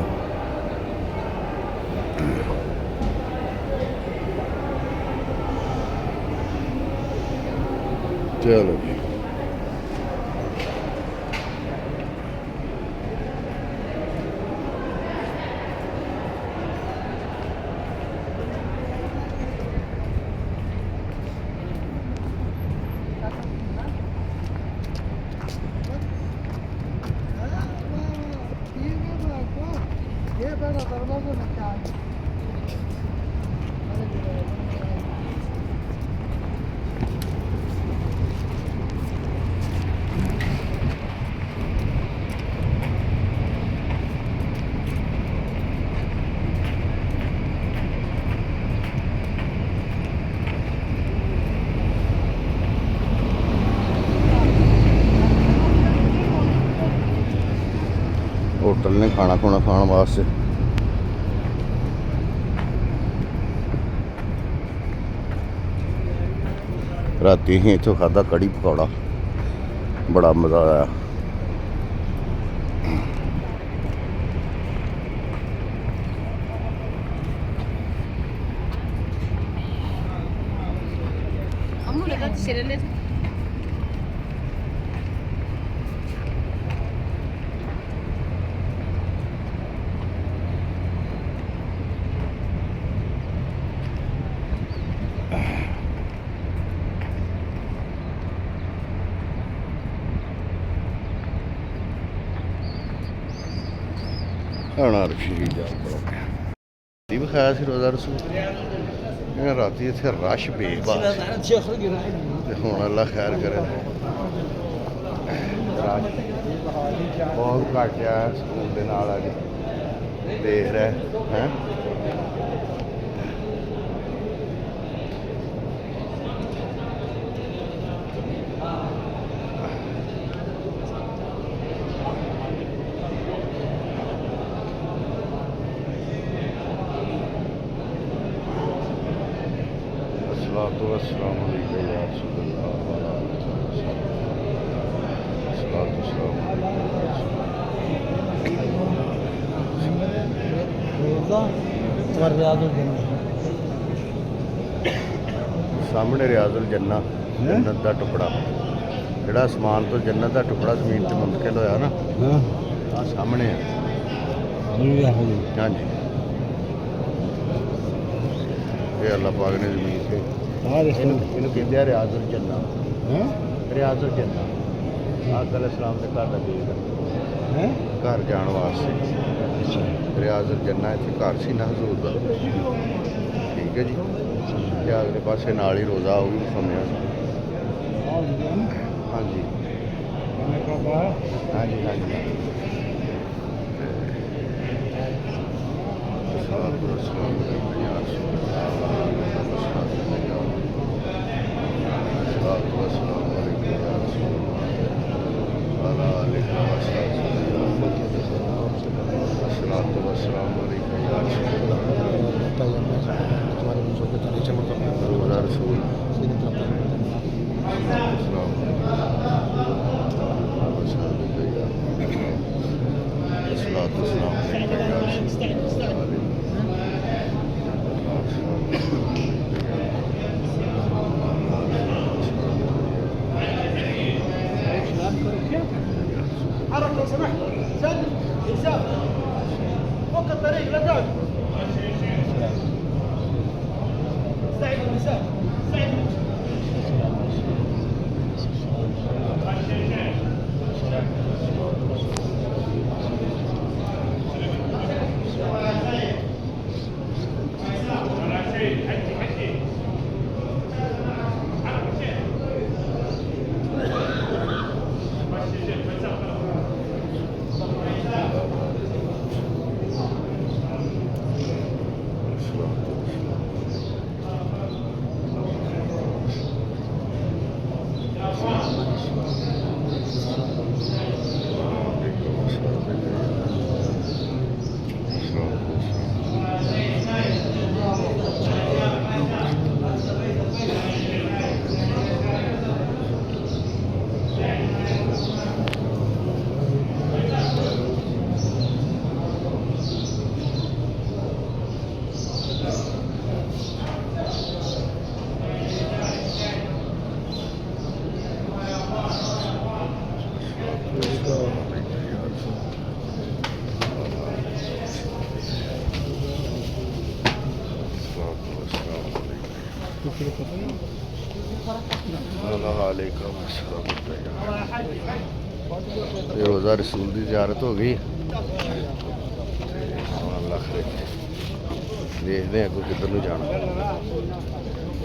A: चलो जी होटल ने खाना खुना खाने वास्ते राती ही इत्थों खादा कड़ी पकौड़ा, बड़ा मज़ा आया। खाना रशीद भी खाया सी रोज़ा रसूल राती इत्थे रश बेबस हूँ अल्लाह खैर करे। बहुत घट आ स्कूल के नाल अज देख रहे हैं। अस्सलाम वालेकुम या रसूलल्लाह सामने रियाजुल जन्ना जन्नत का टुकड़ा जोड़ा आसमान तो जन्नत का टुकड़ा जमीन से मुंतकिल होया ना आ सामने हाँ जी ये अल्लाह पाक ने जमीन से इन्होंने कहते हैं रियाजुल जन्ना रियाजुल जन्ना आदम अलैहिस्सलाम के घर का गेट घर जाने वास्ते रियाजुल जन्ना इतने घर सी ना हजूर का। ठीक है जी ते अगले पासे नाल ही रोज़ा वो भी सुनिया। हाँ जी हाँ जी हाँ जी रोज़ा रसूल की ज़ियारत हो गई। देखते हैं कोई किधर नूं जाना।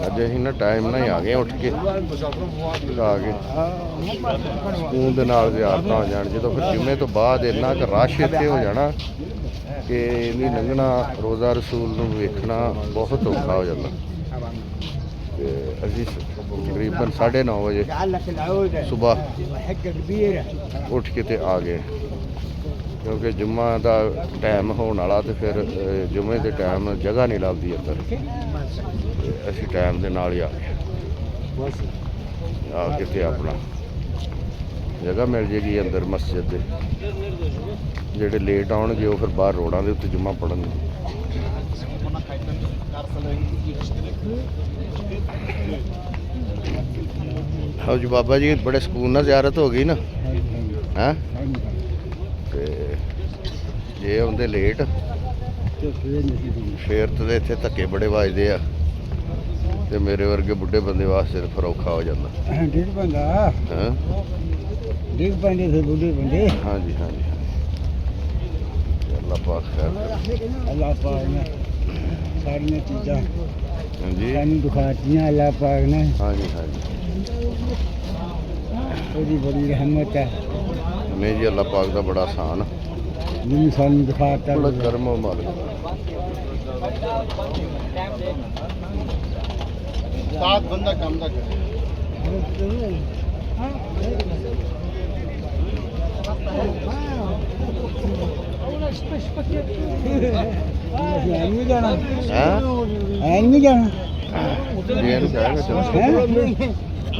A: अज असीं ना टाइम ना ही आ गए उठ के आ गए ਸਕੂਨ ਦੇ ਨਾਲ ज़ियारतां हो जान। जो फिर जुमे तो बाद इन्ना क रश इत्थे हो जाना कि इन्नी लंघना रोज़ा रसूल नूं वेखना बहुत औखा हो जाता। ते असीं तकरीबन 9:30 बजे सुबह उठ के ते आ गए क्योंकि जुम्मा का टाइम होने वाला तो फिर जुमे के टाइम जगह नहीं लभदी अंदर। असीं टाइम के नाल ही आ गए आके ते अपना जगह मिल जाएगी अंदर मस्जिद दे। ਜਿਹੜੇ लेट आउणगे वो फिर बाहर रोडां दे उत्ते जुम्मा पढ़न। हाँ जी बाबा जी बड़े सुकून नाल ज़ियारत हो गई ना हैं। ते जे आउंदे लेट फिर तो इत्थे धक्के बड़े वजदे आ ते मेरे वर्गे बुढ़े बंदे वास्ते फिर औखा हो जाता। हाँ जी हाँ जी अल्लाह पाक खैर करे।
C: अल्लाह पाक ने सारी चीज़ां
A: हाँ जी
C: सानू दिखातियां अल्लाह पाक ने।
A: हाँ जी हाँ जी
C: बड़ी बड़ी रहमत है।
A: नहीं जी अल्लाह पाक का बड़ा आसान
C: जिन्हें सानू दिखाता
A: बड़ा कर्म हो मालिक
C: सात बंदा काम ना करे। नहीं जाना नहीं जाना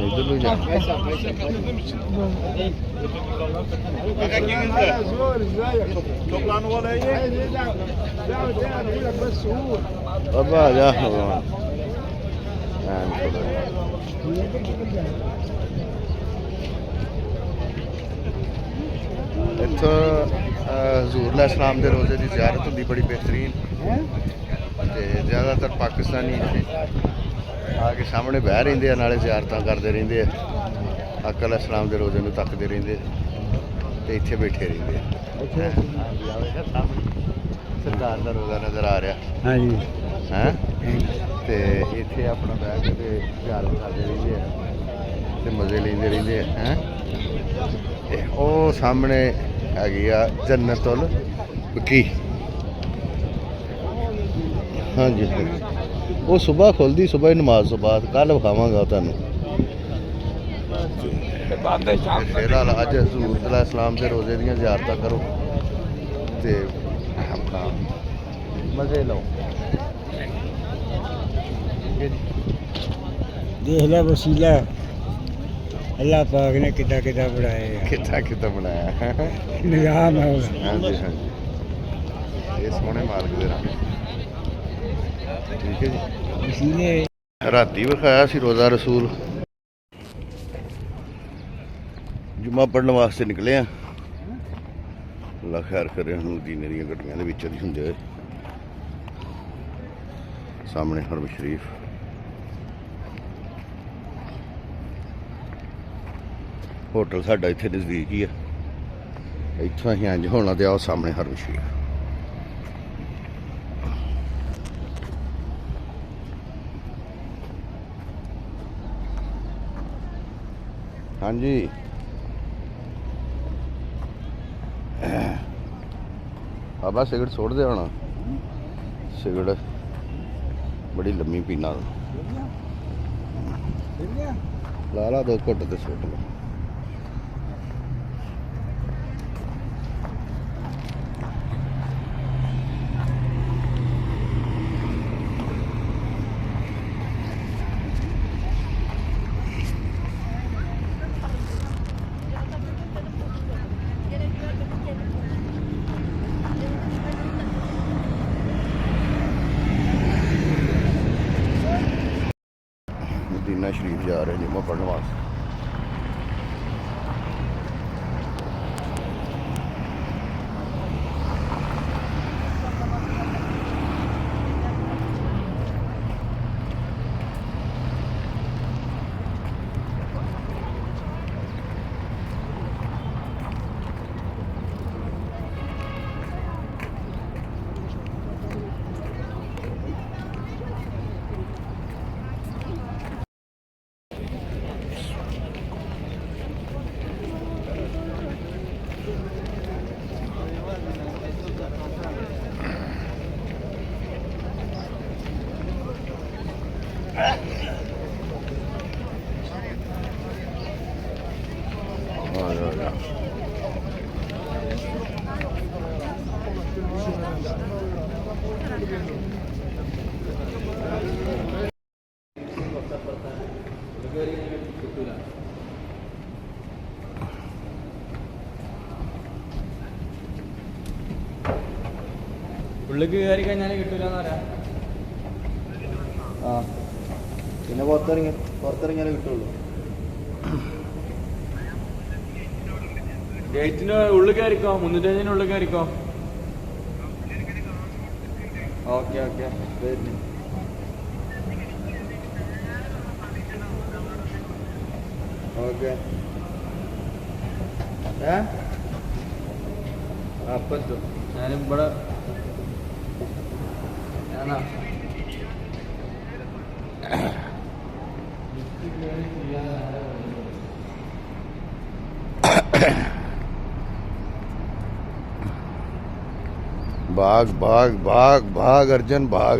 A: इधर लो जा अब आ जा इत्थों हजूर अलैहिस्सलाम के रोज़े की ज़ियारत होंदी बड़ी बेहतरीन। ज़्यादातर पाकिस्तानी आके सामने बह रहिंदे आ नाले ज़ियारतां करदे रहिंदे आ। आका अलैहिस्सलाम के रोज़े नूं तकदे रहिंदे ते इत्थे बैठे रहिंदे आ। सरकार का रोज़ा नज़र आ रहा
C: हाँ जी
A: हैं ते इत्थे अपना बह के ते ज़ियारत करदे रहिंदे आ ते मज़े लैंदे रहिंदे आ हैं। ते ओह सामने हैगी आ जन्नतुल बकी। हाँ जी वो सुबह खुलती सुबह ही नमाज तो बाद कल विखावांगा तुहानूं। फिलहाल अज हजूर अलैहिस्सलाम के रोज़े दियां ज़ियारतां करो ते अपना मज़े लो।
C: देख ला वसीला अल्लाह पाक ने कितना कितना बनाया
A: कितना कितना बनाया
C: निजाम है
A: हाँ जी हाँ जी ये सोहने मालिक दे रंग ठीक है जी।
C: वसीले
A: राती विखाया सी रोज़ा रसूल जुम्मा पढ़ने वास्ते निकले हैं। अल्लाह खैर करे हम मदीने दी गड्डियां दे विच दी हुंदे सामने हरम शरीफ होटल साडा इत्थे नज़दीक ही है। इत्थों असीं इंज होना ते आओ सामने हरम शरीफ। हाँ जी बाबा सिगरट छोड़ दे होना सिगरट बड़ी लम्मी पीना ला ला दो घुट ते सुट लो। मदीना शरीफ जा रहे हैं जुम्मा पढ़ने वास्ते।
E: ഉള്ളിലേക്ക് കയറി കഴിഞ്ഞാൽ കിട്ടൂലെന്ന് പറയാം.
A: ആ പിന്നെ പുറത്തിറങ്ങിയാലേ കിട്ടുള്ളൂ.
E: ഗേറ്റിന്റെ ഉള്ളിൽ കയറിക്കോ, 305 ഉള്ളിൽ കയറിക്കോ. ഓക്കെ ഓക്കെ വരുന്നു.
A: ഓക്കെ
E: അപ്പം എത്തും. ഞാനും ഇവിടെ ഞാനാ
A: भाग भाग भाग भाग अर्जुन भाग.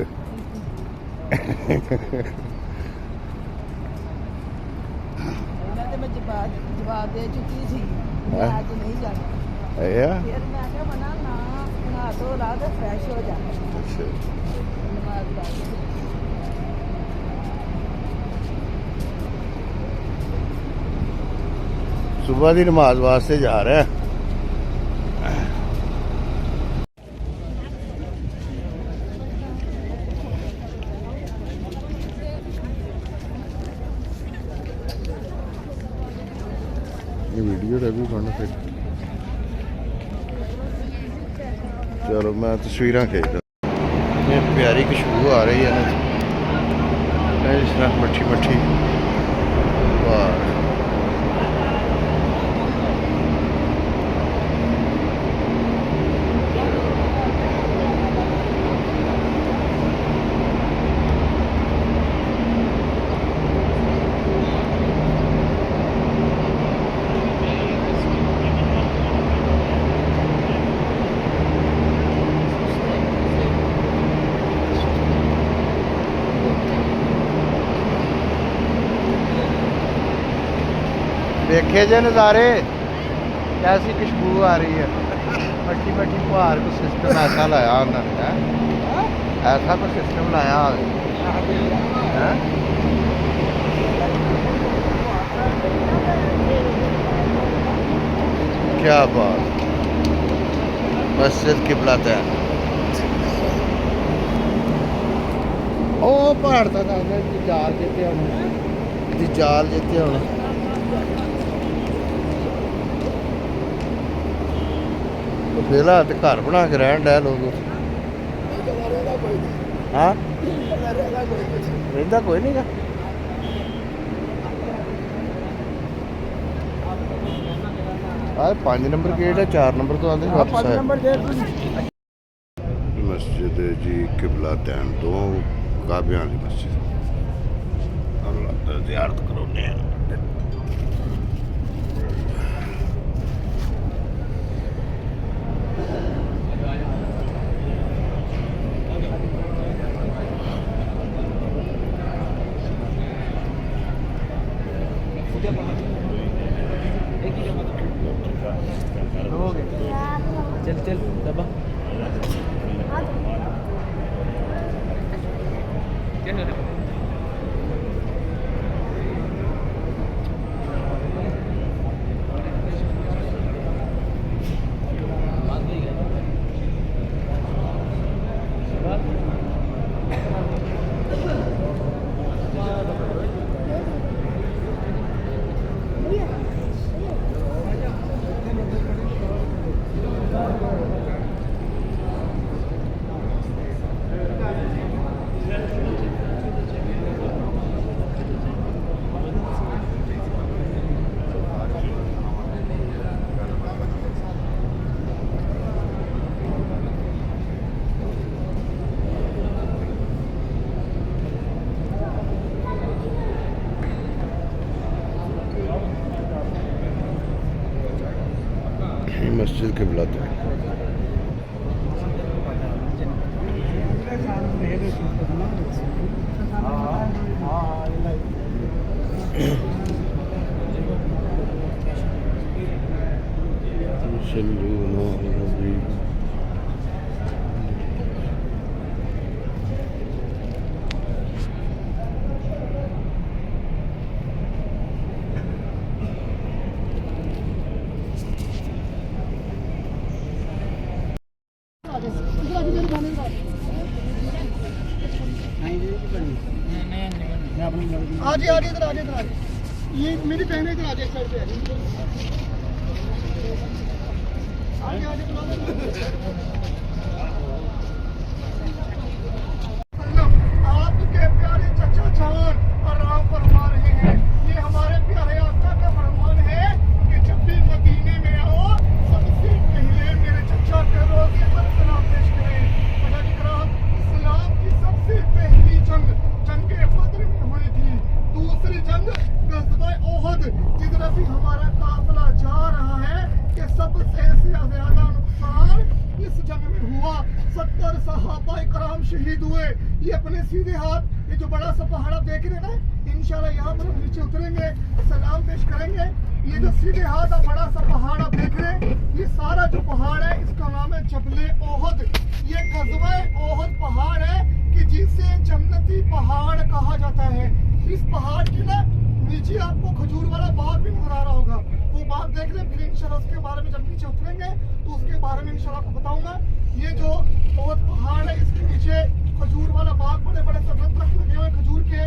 D: ਇਹਨਾਂ ਤੇ ਮੈਂ ਜਵਾਬ ਦੇ ਚੁੱਕੀ ਸੀ ਮੈਂ
A: ਹੈਂ?
D: ਅੱਜ ਨਹੀਂ ਜਾਣਾ.
A: या
D: ਫਿਰ ਮੈਂ ਕਿਹਾ ਮਨਾ ਨਾ ਬਣਾ ਦੋ ਲਾ ਦੇ ਫਰੈਸ਼ ਹੋ ਜਾ.
A: अच्छा
D: ਨਮਾਜ਼ ਪੜ੍ਹ ਕੇ
A: सुबह की नमाज वास्ते जा रहे हैं. ये वीडियो भी बनना फिर. चलो मैं तस्वीर खींचता. ये प्यारी खुशबू आ रही है ना इस तरह मट्ठी मट्ठी. वाह देखे जे नज़ारे कैसी खुशबू आ रही है. मट्टी मट्टी पहाड़ को सिस्टम ऐसा लाया उन्होंने है. ऐसा कुछ सिस्टम लाया है. क्या बात. मस्जिद किबला तय ओ पहाड़ तक जाल जिते होना जाल जिते होना. फिलहाल तो घर बना के रहन डे लोग. हाँ रहा कोई नहीं गा. आज 5 नंबर गेट है, 4 नंबर तो आते वापस आए. मस्जिद जी किबला तैन तो काबियां वाली मस्जिद अल्लाह ज़ियारत करोने हैं.
E: चल चल दबा. मस्जिद के बुलाते हैं.
C: आज इधर आ जाए ये मेरी बहन इधर आ जाए साइड पे आपके प्यारे चचा जान आराम फरमा रहे हैं। ये हमारे प्यारे आका का फरमान है कि जब भी मदीने में आओ सबसे पहले मेरे चचा के रोज़े पर सलाम पेश करें। इस्लाम की सबसे पहली जंग जंगे बद्र में हुई थी। दूसरी जंग ग़ज़वा ओहद जिधर अभी हमारा काफिला जा रहा है कि सबसे ज्यादा नुकसान इस जंग में हुआ। 70 सहाबा इकराम शहीद हुए। ये अपने सीधे हाथ ये जो बड़ा सा पहाड़ आप देख रहे हैं ना, इंशाल्लाह यहाँ पर हम नीचे उतरेंगे, सलाम पेश करेंगे। ये जो सीधे हाथ आप बड़ा सा पहाड़ आप देख रहे हैं, ये सारा जो पहाड़ है इसका नाम है जबले ओहद। ये ग़ज़वा ओहद पहाड़ है कि जिसे जन्नती पहाड़ कहा जाता है। इस पहाड़ की ना नीचे आपको खजूर वाला बाग भी नजर आ रहा होगा, वो बाग देख ले। फिर इंशाल्लाह उसके बारे में जब नीचे उतरेंगे तो उसके बारे में इंशाल्लाह आपको बताऊंगा। ये जो बहुत पहाड़ है इसके नीचे खजूर वाला बाग, बड़े बड़े सफेद दरख्त लगे हुए खजूर के।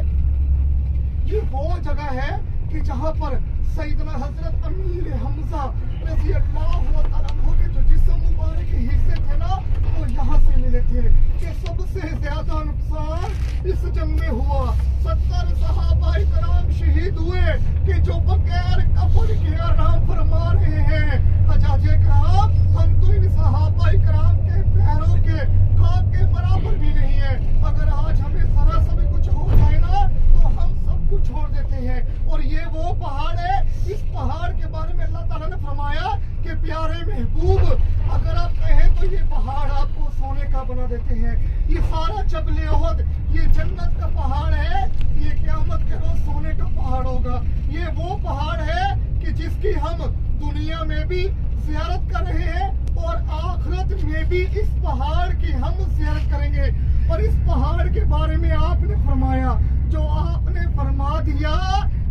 C: ये वो जगह है कि जहाँ पर सैयदना हजरत अमीर हमजा रज़ी अल्लाह तआला के जो जिस्म मुबारक के हिस्से थे ना वो यहाँ से मिले थे। कि सबसे ज्यादा नुकसान इस जंग में हुआ। 70 सहाबा इकराम शहीद हुए कि जो बगैर कफन के आराम फरमा रहे हैं। हजाजे कराम, हम तो इन सहाबा इकराम के पैरों के खाक के बराबर भी नहीं है। अगर आज हमें जरा सा भी कुछ हो जाए ना तो हम सब कुछ छोड़ देते हैं। और ये वो पहाड़ है, इस पहाड़ के बारे में अल्लाह ताला ने फरमाया कि प्यारे महबूब अगर आप कहें तो ये पहाड़ आपको सोने का बना देते हैं। ये सारा जबले ओहद ये जन्नत का पहाड़ है, ये क़यामत के रोज सोने का पहाड़ होगा। ये वो पहाड़ है कि जिसकी हम दुनिया में भी ज़ियारत कर रहे हैं और आखिरत में भी इस पहाड़ की हम ज़ियारत करेंगे। और इस पहाड़ के बारे में आपने फरमाया, जो आपने फरमा दिया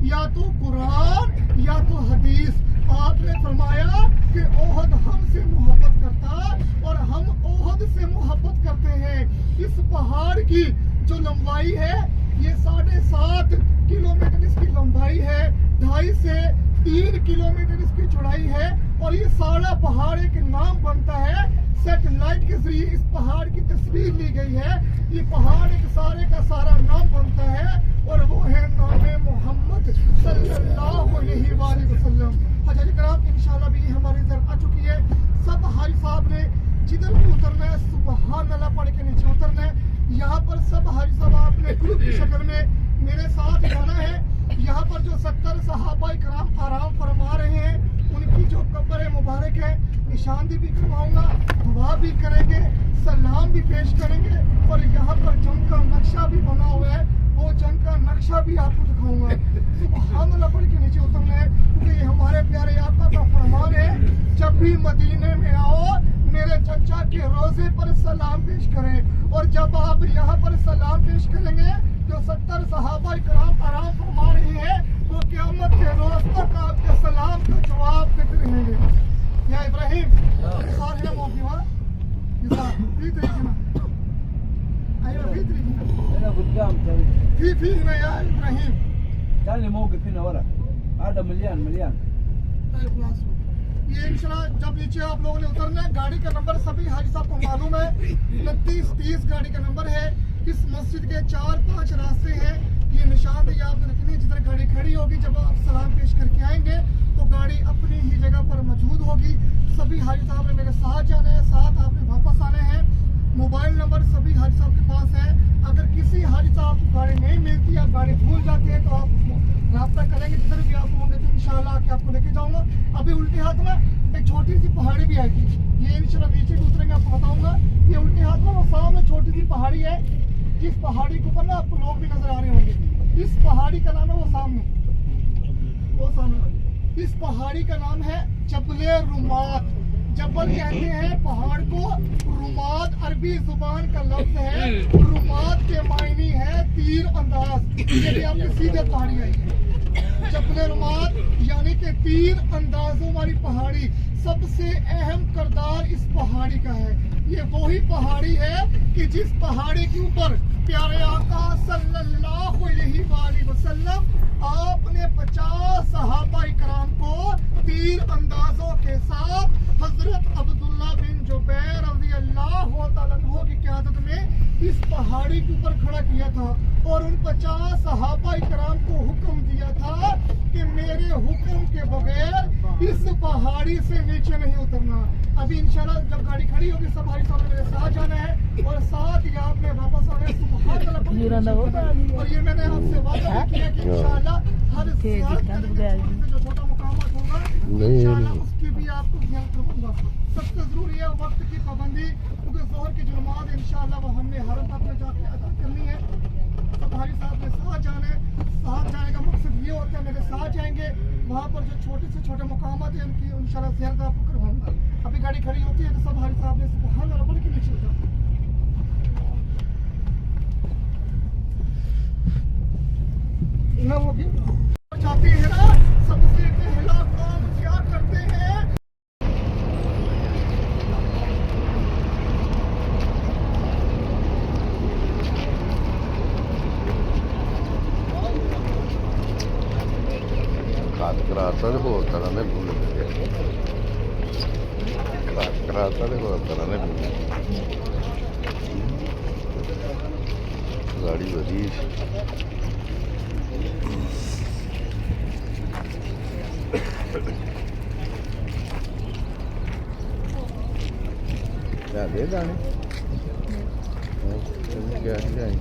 C: या तो कुरान या तो हदीस। आपने फरमाया कि ओहद हमसे मोहब्बत करता और हम ओहद से मोहब्बत करते हैं। इस पहाड़ की जो लंबाई है ये 7.5 किलोमीटर इसकी लंबाई है, 2.5 से 3 किलोमीटर इसकी चौड़ाई है। और ये सारा पहाड़ एक नाम बनता है। सैटेलाइट के जरिए इस पहाड़ की तस्वीर ली गई है। ये पहाड़ एक सारे का सारा नाम बनता है और वो है नाम मोहम्मद सल्लल्लाहु अलैहि वसल्लम। हज़रत कराम इंशाल्लाह भी हमारी इधर आ चुकी है। सब हाजी साहब ने जिधर भी उतरना है सुबहान अल्लाह पढ़ के नीचे उतरना है। यहाँ पर सब हाजी साहब आपने ग्रुप की शक्ल में मेरे साथ जाना है। यहाँ पर जो 70 सहाबा इकराम आराम फरमा रहे हैं उनकी जो कब्र मुबारक है निशानदी भी करवाऊंगा, दुआ भी करेंगे, सलाम भी पेश करेंगे। और यहाँ पर जंग का नक्शा भी बना हुआ है, वो जंग का नक्शा भी आपको दिखाऊंगा। सुभान अल्लाह पढ़ के नीचे उतरना है क्योंकि ये हमारे प्यारे आका का फरमान है, जब भी मदीने में आओ मेरे चचा के रोजे पर सलाम पेश करें। और जब आप यहाँ पर सलाम पेश करेंगे जो 70 सहाबा इकराम आराम फरमा रहे हैं वो क़यामत के रोज तक आपके सलाम का जवाब देते रहेंगे। या इब्राहिम सारे मौक़िवा في طريقنا ايوه في طريقنا
B: هنا قدام
C: في هنا يا ابراهيم
B: ثاني موقف هنا ورا هذا مليان
C: طيب خلاص ये इंशाल्लाह जब नीचे आप लोगों ने उतरना है। गाड़ी का नंबर सभी हाजी साहब को मालूम है, 2930 गाड़ी का नंबर है। इस मस्जिद के 4-5 रास्ते हैं। ये निशानदेही आपने रखनी है। जिधर गाड़ी खड़ी होगी जब आप सलाम पेश करके आएंगे तो गाड़ी अपनी ही जगह पर मौजूद होगी। सभी हाजी साहब ने मेरे साथ जाना है, साथ आपने वापस आना है। मोबाइल नंबर सभी हाजी साहब के पास है। अगर किसी हाजी साहब को गाड़ी नहीं मिलती, आप गाड़ी भूल जाते हैं तो आप रास्ता करेंगे जिधर भी आप होंगे तो इंशाल्लाह आके आपको लेके जाऊंगा। अभी उल्टे हाथ में एक छोटी सी पहाड़ी भी आएगी, ये इंशाल्लाह नीचे भी उतरेंगे आपको बताऊंगा। ये उल्टे हाथ में वो सामने छोटी सी पहाड़ी है, जिस पहाड़ी के ऊपर ना आपको लोग भी नजर आ रहे होंगे। इस पहाड़ी का नाम है वो सामने इस पहाड़ी का नाम है जबले रुमात। जबल कहते हैं पहाड़ को, रुमात अरबी जुबान का लफ्ज है। रुमात के मायने है तीर अंदाज। ये भी आपकी सीधे पहाड़ी आई है। जबले रुमात यानी कि तीर अंदाजों वाली पहाड़ी। सबसे अहम किरदार इस पहाड़ी का है। ये वही पहाड़ी है
G: कि जिस पहाड़ी के ऊपर प्यारे आका सल्लल्लाहु अलैहि वसल्लम आपने 50 सहाबा इकराम को तीर अंदाजों के साथ हजरत अब्दुल्ला बिन जुबैर रज़ी अल्लाह तआला अन्हु की क़यादत में इस पहाड़ी के ऊपर खड़ा किया था और उन 50 सहाबा इकराम को हुक्म दिया था कि मेरे हुक्म के बगैर इस पहाड़ी से नीचे नहीं उतरना। अभी इंशाल्लाह जब गाड़ी खड़ी होगी सब भाई साहब मेरे साथ जाना है और साथ ही आपने वापस आना है। सुभान अल्लाह। और ये मैंने आपसे वादा भी किया कि इंशाल्लाह हर जो छोटा मुकाम होगा इंशाल्लाह उसकी भी आपको ध्यान रखूंगा। सबसे जरूरी है वक्त की पाबंदी, क्योंकि जोहर की जो नमाज इंशाल्लाह वो हमने हरम तक में जाके अदा करनी है। सब भाई साहब ने साथ जाना है। साथ जाने का मकसद ये होता है मेरे साथ जाएंगे वहाँ पर जो छोटे से छोटे मुकामात हैं उनकी इंशाल्लाह ज़ियारत आपको करवाऊंगा। अभी गाड़ी खड़ी होती है तो सब भाई साहब ने सुभान अल्लाह बोल के नीचे उतर ना वो भी चाहते हैं ना। सबसे पहला काम क्या करते हैं,
A: ਘਾਤ ਕਰਾਤਾ ਤੇ ਹੋਰ ਤਰ੍ਹਾਂ ਦੇ ਫੁੱਲ ਲੱਗੇ ਘਾਤ ਕਰਾਤਾ ਤੇ ਹੋਰ ਤਰ੍ਹਾਂ ਦੇ ਫੁੱਲ ਗਾੜੀ ਵਧੀ क्या दे दाने क्या जाए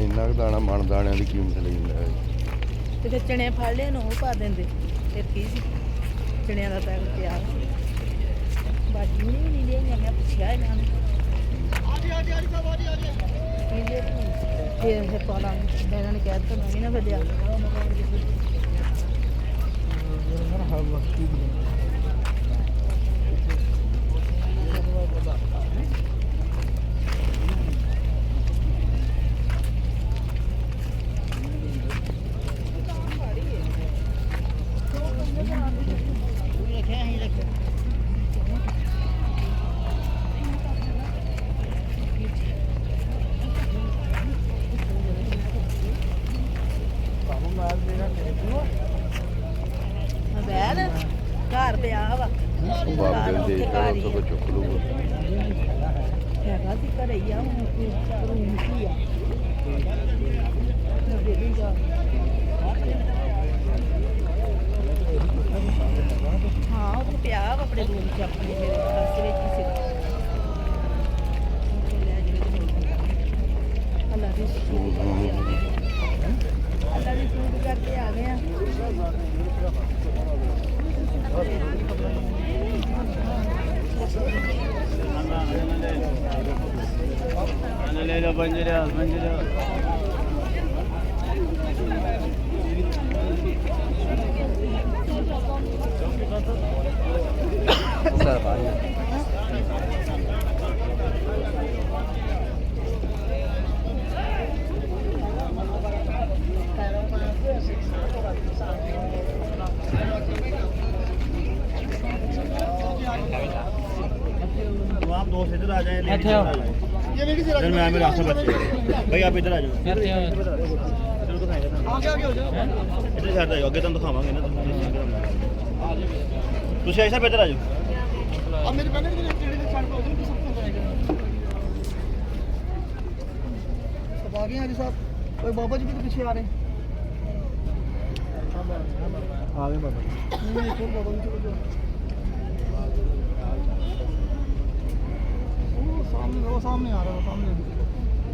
A: ਇੰਨਾ ਕੁ ਦਾਣਾ ਮਣ ਦਾਣਿਆਂ ਦੀ ਕੀਮਤ ਲਈ ਜਾਂਦਾ ਹੈ
D: ਤੇ ਫਿਰ ਚਣੇ ਫੜ ਲਿਆ ਨੂੰ ਉਹ ਪਾ ਦਿੰਦੇ ਫਿਰ ਕੀ ਸੀ ਚਣਿਆਂ ਦਾ ਪੈਕ ਤਿਆਰ ਬਾਜੀ ਨਹੀਂ ਲਿਆਈਆਂ ਮੈਂ ਪੁੱਛਿਆ ਇਹਨਾਂ ਨੂੰ ਫਿਰ ਪਾਲਾ ਇਹਨਾਂ ਨੇ ਕਹਿ ਦਿੱਤਾ ਮੈਂ ਵੀ ਨਾ ਵਧਿਆ ਬੈਲ ਘਰ ਪਿਆ ਵਾ
A: ਬਾਬੇ ਦੇ ਘਰ ਤੋਂ ਚੁੱਕ ਲੂਗਾ
D: ਹੈਗਾ ਸੀ ਘਰੇ ਹੀ ਆ ਹੁਣ ਰੂਮ ਕੀ ਆ ਦੇ ਦੂੰਗਾ ਹਾਂ ਉਹ ਪਿਆ ਵਾ ਆਪਣੇ ਰੂਮ 'ਚ ਆਪਣੇ ਮੇਰੇ ਰਸਤੇ ਵਿੱਚ ਹੀ ਸੀ ਅੱਲਾ ਦੀ ਅੱਲਾ ਦੀ ਸੂਟ ਕਰਕੇ ਆ ਗਏ ਆ
C: आप दोस्त इधर आ जाए
G: ये लेडीज जरा
C: मैं मेरे रास्ते बच्चे भाई आप इधर आ जाओ इधर
G: आगे हो जाओ
C: इधर साइड आ जाओ आगे तुम दिखावांगे ना तुम ऐसा पे इधर आ जाओ
G: अब मेरे बहन के लेडीज साइड पे हो जाओ सब हो जाएगा सब आ गए हाजी साहब। ओए बाबा जी भी तो पीछे आ रहे हैं
C: आ गए बाबा
G: नहीं छोड़ बाबा जी चलो जाओ वो सामने आ रहा है, सामने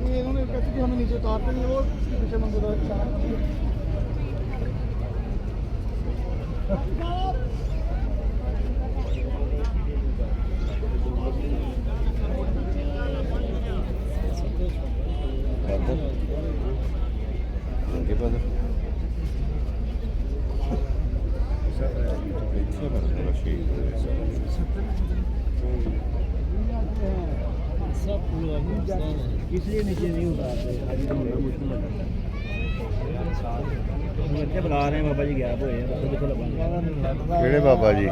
G: ये इन्होंने कहते कि हमें नीचे उतारते नहीं, वो इसके पीछे मंदिर इशारा कर दिया।
A: आगे बदल
C: इसलिए नीचे नहीं उतारते बच्चे बुला रहे हैं बाबा जी गैप हुए
A: ਕਿਹੜੇ ਬਾਬਾ ਜੀ?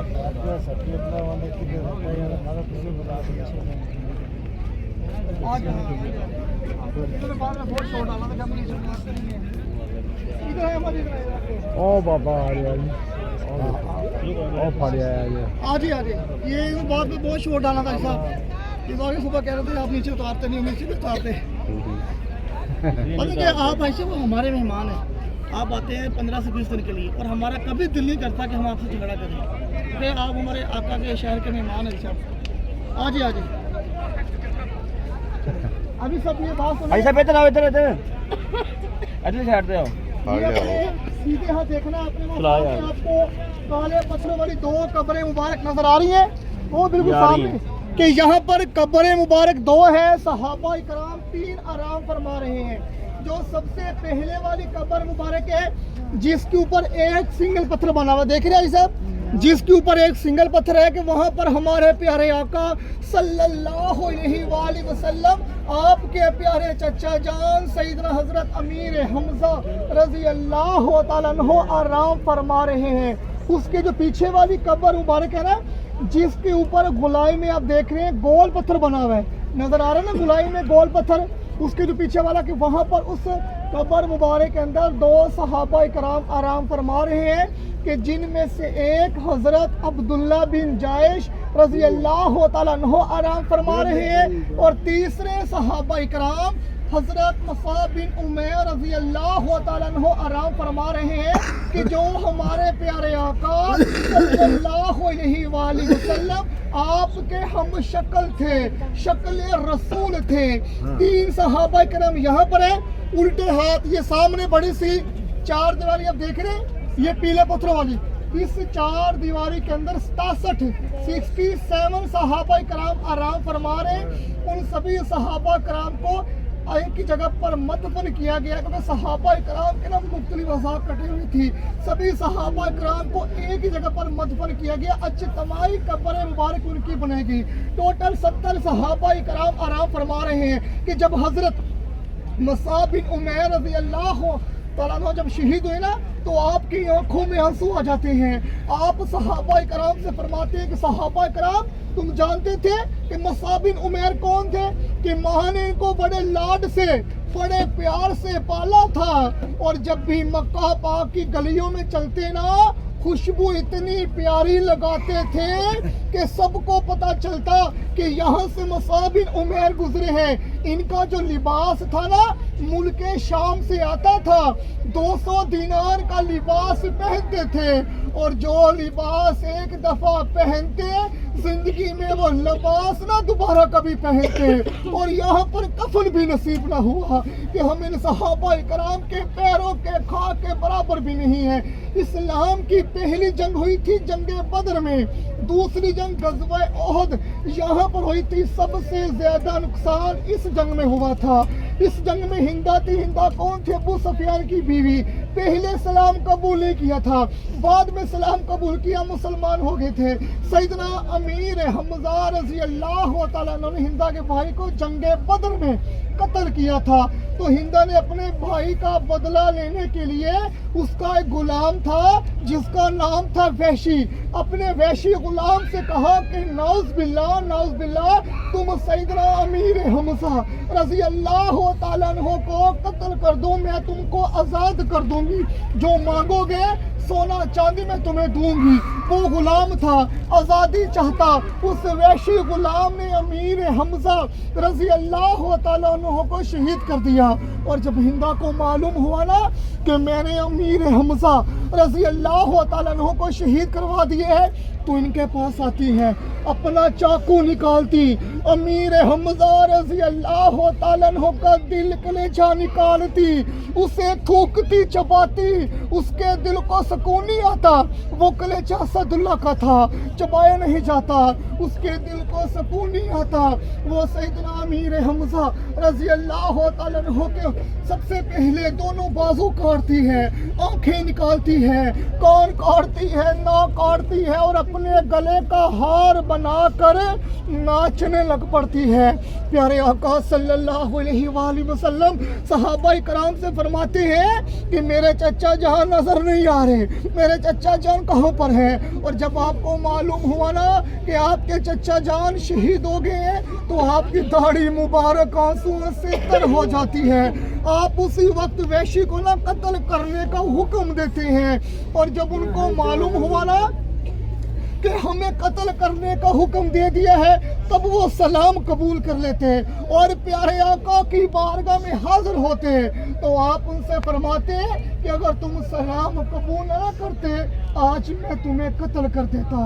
G: इधर बाद में बहुत शॉट डाला था, हम नीचे उतारते नहीं है। इधर है हमारे इधर
E: ओ बाबा आ रहा है ओ फड़िया है
G: आज ही ये बाद में बहुत शोर डाला था साहब। इस बार सुबह कह रहे थे आप नीचे उतारते नहीं, नीचे भी उतारते। मतलब कि आप ऐसे वो हमारे मेहमान हैं, आप आते हैं 15 से 20 दिन के लिए, और हमारा कभी दिल नहीं करता कि हम आपसे झगड़ा करें, क्योंकि आप हमारे आका के शहर के मेहमान हैं साहब। आज ही अभी सब ये बात सुनो।
C: ऐसा बेहतर आओ इधर इधर साइड पे आओ।
G: सीधे हाथ देखना अपने वो सामने आपको काले पत्थरों वाली 2 कब्रें मुबारक नजर आ रही हैं, वो बिल्कुल सामने कि यहाँ पर कब्रें मुबारक 2 है। सहाबा इकराम 3 आराम फरमा रहे हैं। जो सबसे पहले वाली कब्र मुबारक है जिसके ऊपर एक सिंगल पत्थर बना हुआ, देख रहे हैं साहब, जिसके ऊपर एक सिंगल पत्थर है, कि वहाँ पर हमारे प्यारे आका सल्लल्लाहु अलैहि वसल्लम आपके प्यारे चचा जान सैयदना हजरत अमीर हमजा रजी अल्लाह तआला अन्हु आराम फरमा रहे हैं। उसके जो पीछे वाली कब्र मुबारक है ना, जिसके ऊपर गुलाई में आप देख रहे हैं गोल पत्थर बना हुआ है, नजर आ रहा है ना गुलाई में गोल पत्थर, उसके जो पीछे वाला कि वहाँ पर उस कब्र मुबारक के अंदर 2 सहाबा इकराम आराम फरमा रहे हैं, कि जिनमें से एक हजरत अब्दुल्ला बिन जायश रजी अल्लाह तआला अन्हु आराम फरमा रहे हैं, और तीसरे सहाबा इकराम हजरत मुसाब बिन उमैर रजी अल्लाह तआला अन्हु आराम फरमा रहे हैं, कि जो हमारे प्यारे आका सल्लल्लाहु अलैहि वसल्लम आपके हम शक्ल थे, शक्ल रसूल थे। 3 सहाबा करम यहाँ पर है, उल्टे हाथ, ये सामने बड़ी सी 4 दीवारी आप देख रहे हैं, ये पीले पत्थरों वाली, इस 4 दीवारी के अंदर 67 सहाबा कराम आराम फरमा रहे हैं। उन सभी सहाबा कराम को एक ही जगह पर मदफन किया गया, क्योंकि सहाबा कराम के ना मुख्तलिफ अज़ाब कटी हुई थी। सभी सहाबा कराम को एक ही जगह पर मदफन किया गया, अच्छी तमाही कब्र मुबारक उनकी बनेगी। टोटल 70 सहाबा कराम आराम फरमा रहे हैं, कि जब हजरत मुसाब बिन उमैर रज़ी अल्लाह तआला जब शहीद हुए ना, तो आपकी आंखों में आंसू आ जाते हैं। आप सहाबा कराम से फरमाते हैं कि सहाबा कराम, तुम जानते थे कि मुसाब बिन उमैर कौन थे? कि माँ ने इनको बड़े लाड से, बड़े प्यार से पाला था, और जब भी मक्का पाक की गलियों में चलते ना, खुशबू इतनी प्यारी लगाते थे कि सबको पता चलता कि यहाँ से मुसाब बिन उमैर गुजरे हैं। इनका जो लिबास था ना, मुल्क शाम से आता था, 200 दिनार का लिबास पहनते थे, और जो लिबास एक दफा पहनते, जिंदगी में वो लिबास ना दोबारा कभी पहनते। और यहाँ पर कफन भी नसीब ना हुआ, कि हम इन सहाबा कराम के पैरों के खाक के बराबर भी नहीं है। इस्लाम की पहली जंग हुई थी जंगे बदर में, दूसरी जंग गज़वा ओहद यहाँ पर हुई थी। सबसे ज्यादा नुकसान इस जंग में हुआ था। इस जंग में हिंदा थी। हिंदा कौन थे? अबू सुफियान की बीवी। पहले सलाम कबूल नहीं किया था, बाद में सलाम कबूल किया, मुसलमान हो गए थे। सैयदना अमीर हमजा रज़ी अल्लाह तआला अन्हु ने हिंदा के भाई को जंगे बदर में कत्ल किया था। तो हिंदा ने अपने भाई का बदला लेने के लिए, उसका एक गुलाम था जिसका नाम था वहशी, अपने वहशी गुलाम से कहा कि नाउज़ बिल्लाह, तुम सैयदना अमीर हमजा रज़ी अल्लाह तआला अन्हु को कत्ल कर दो, मैं तुमको आज़ाद कर दूंगी, जो मांगोगे सोना चांदी में तुम्हें दूंगी। वो गुलाम था, आज़ादी चाहता। उस वैशी गुलाम ने अमीर हमजा रज़ी अल्लाह तआला अन्हु को शहीद कर दिया। और जब हिंदा को मालूम हुआ ना कि मैंने अमीर हमजा रज़ी अल्लाह तआला अन्हु को शहीद करवा दिए है, तो इनके पास आती है, अपना चाकू निकालती, अमीर हमजा रज़ी अल्लाह ताला अन्हु का दिल कलेजा निकालती, उसे थूकती चबाती, उसके दिल को सुकून नहीं आता। वो कलेजा असदुल्ला का था, चबाया नहीं जाता, उसके दिल को सुकून नहीं आता। वो सैयदना अमीर हमजा रज़ी अल्लाह ताला अन्हु के सबसे पहले दोनों बाजू काटती है, आंखें निकालती है, कान काटती है, नाक काटती है और अपने गले का हार बनाकर नाचने लग पड़ती है। प्यारे आका सल्लल्लाहु अलैहि वसल्लम सहाबाए कराम से फरमाते हैं कि मेरे चचा जान नजर नहीं आ रहे, मेरे चचा जान कहाँ पर हैं? और जब आपको मालूम हुआ ना कि आपके चचा जान शहीद हो गए हैं, तो आपकी दाढ़ी मुबारक आंसुओं से तर हो जाती है। आप उसी वक्त वैशी को ना कत्ल करने का हुक्म देते हैं। और जब उनको मालूम हुआ ना कि हमें कत्ल करने का हुक्म दे दिया है, तब वो सलाम कबूल कर लेते और प्यारे आका की बारगाह में हाजिर होते। तो आप उनसे फरमाते कि अगर तुम सलाम कबूल ना करते, आज मैं तुम्हें कत्ल कर देता।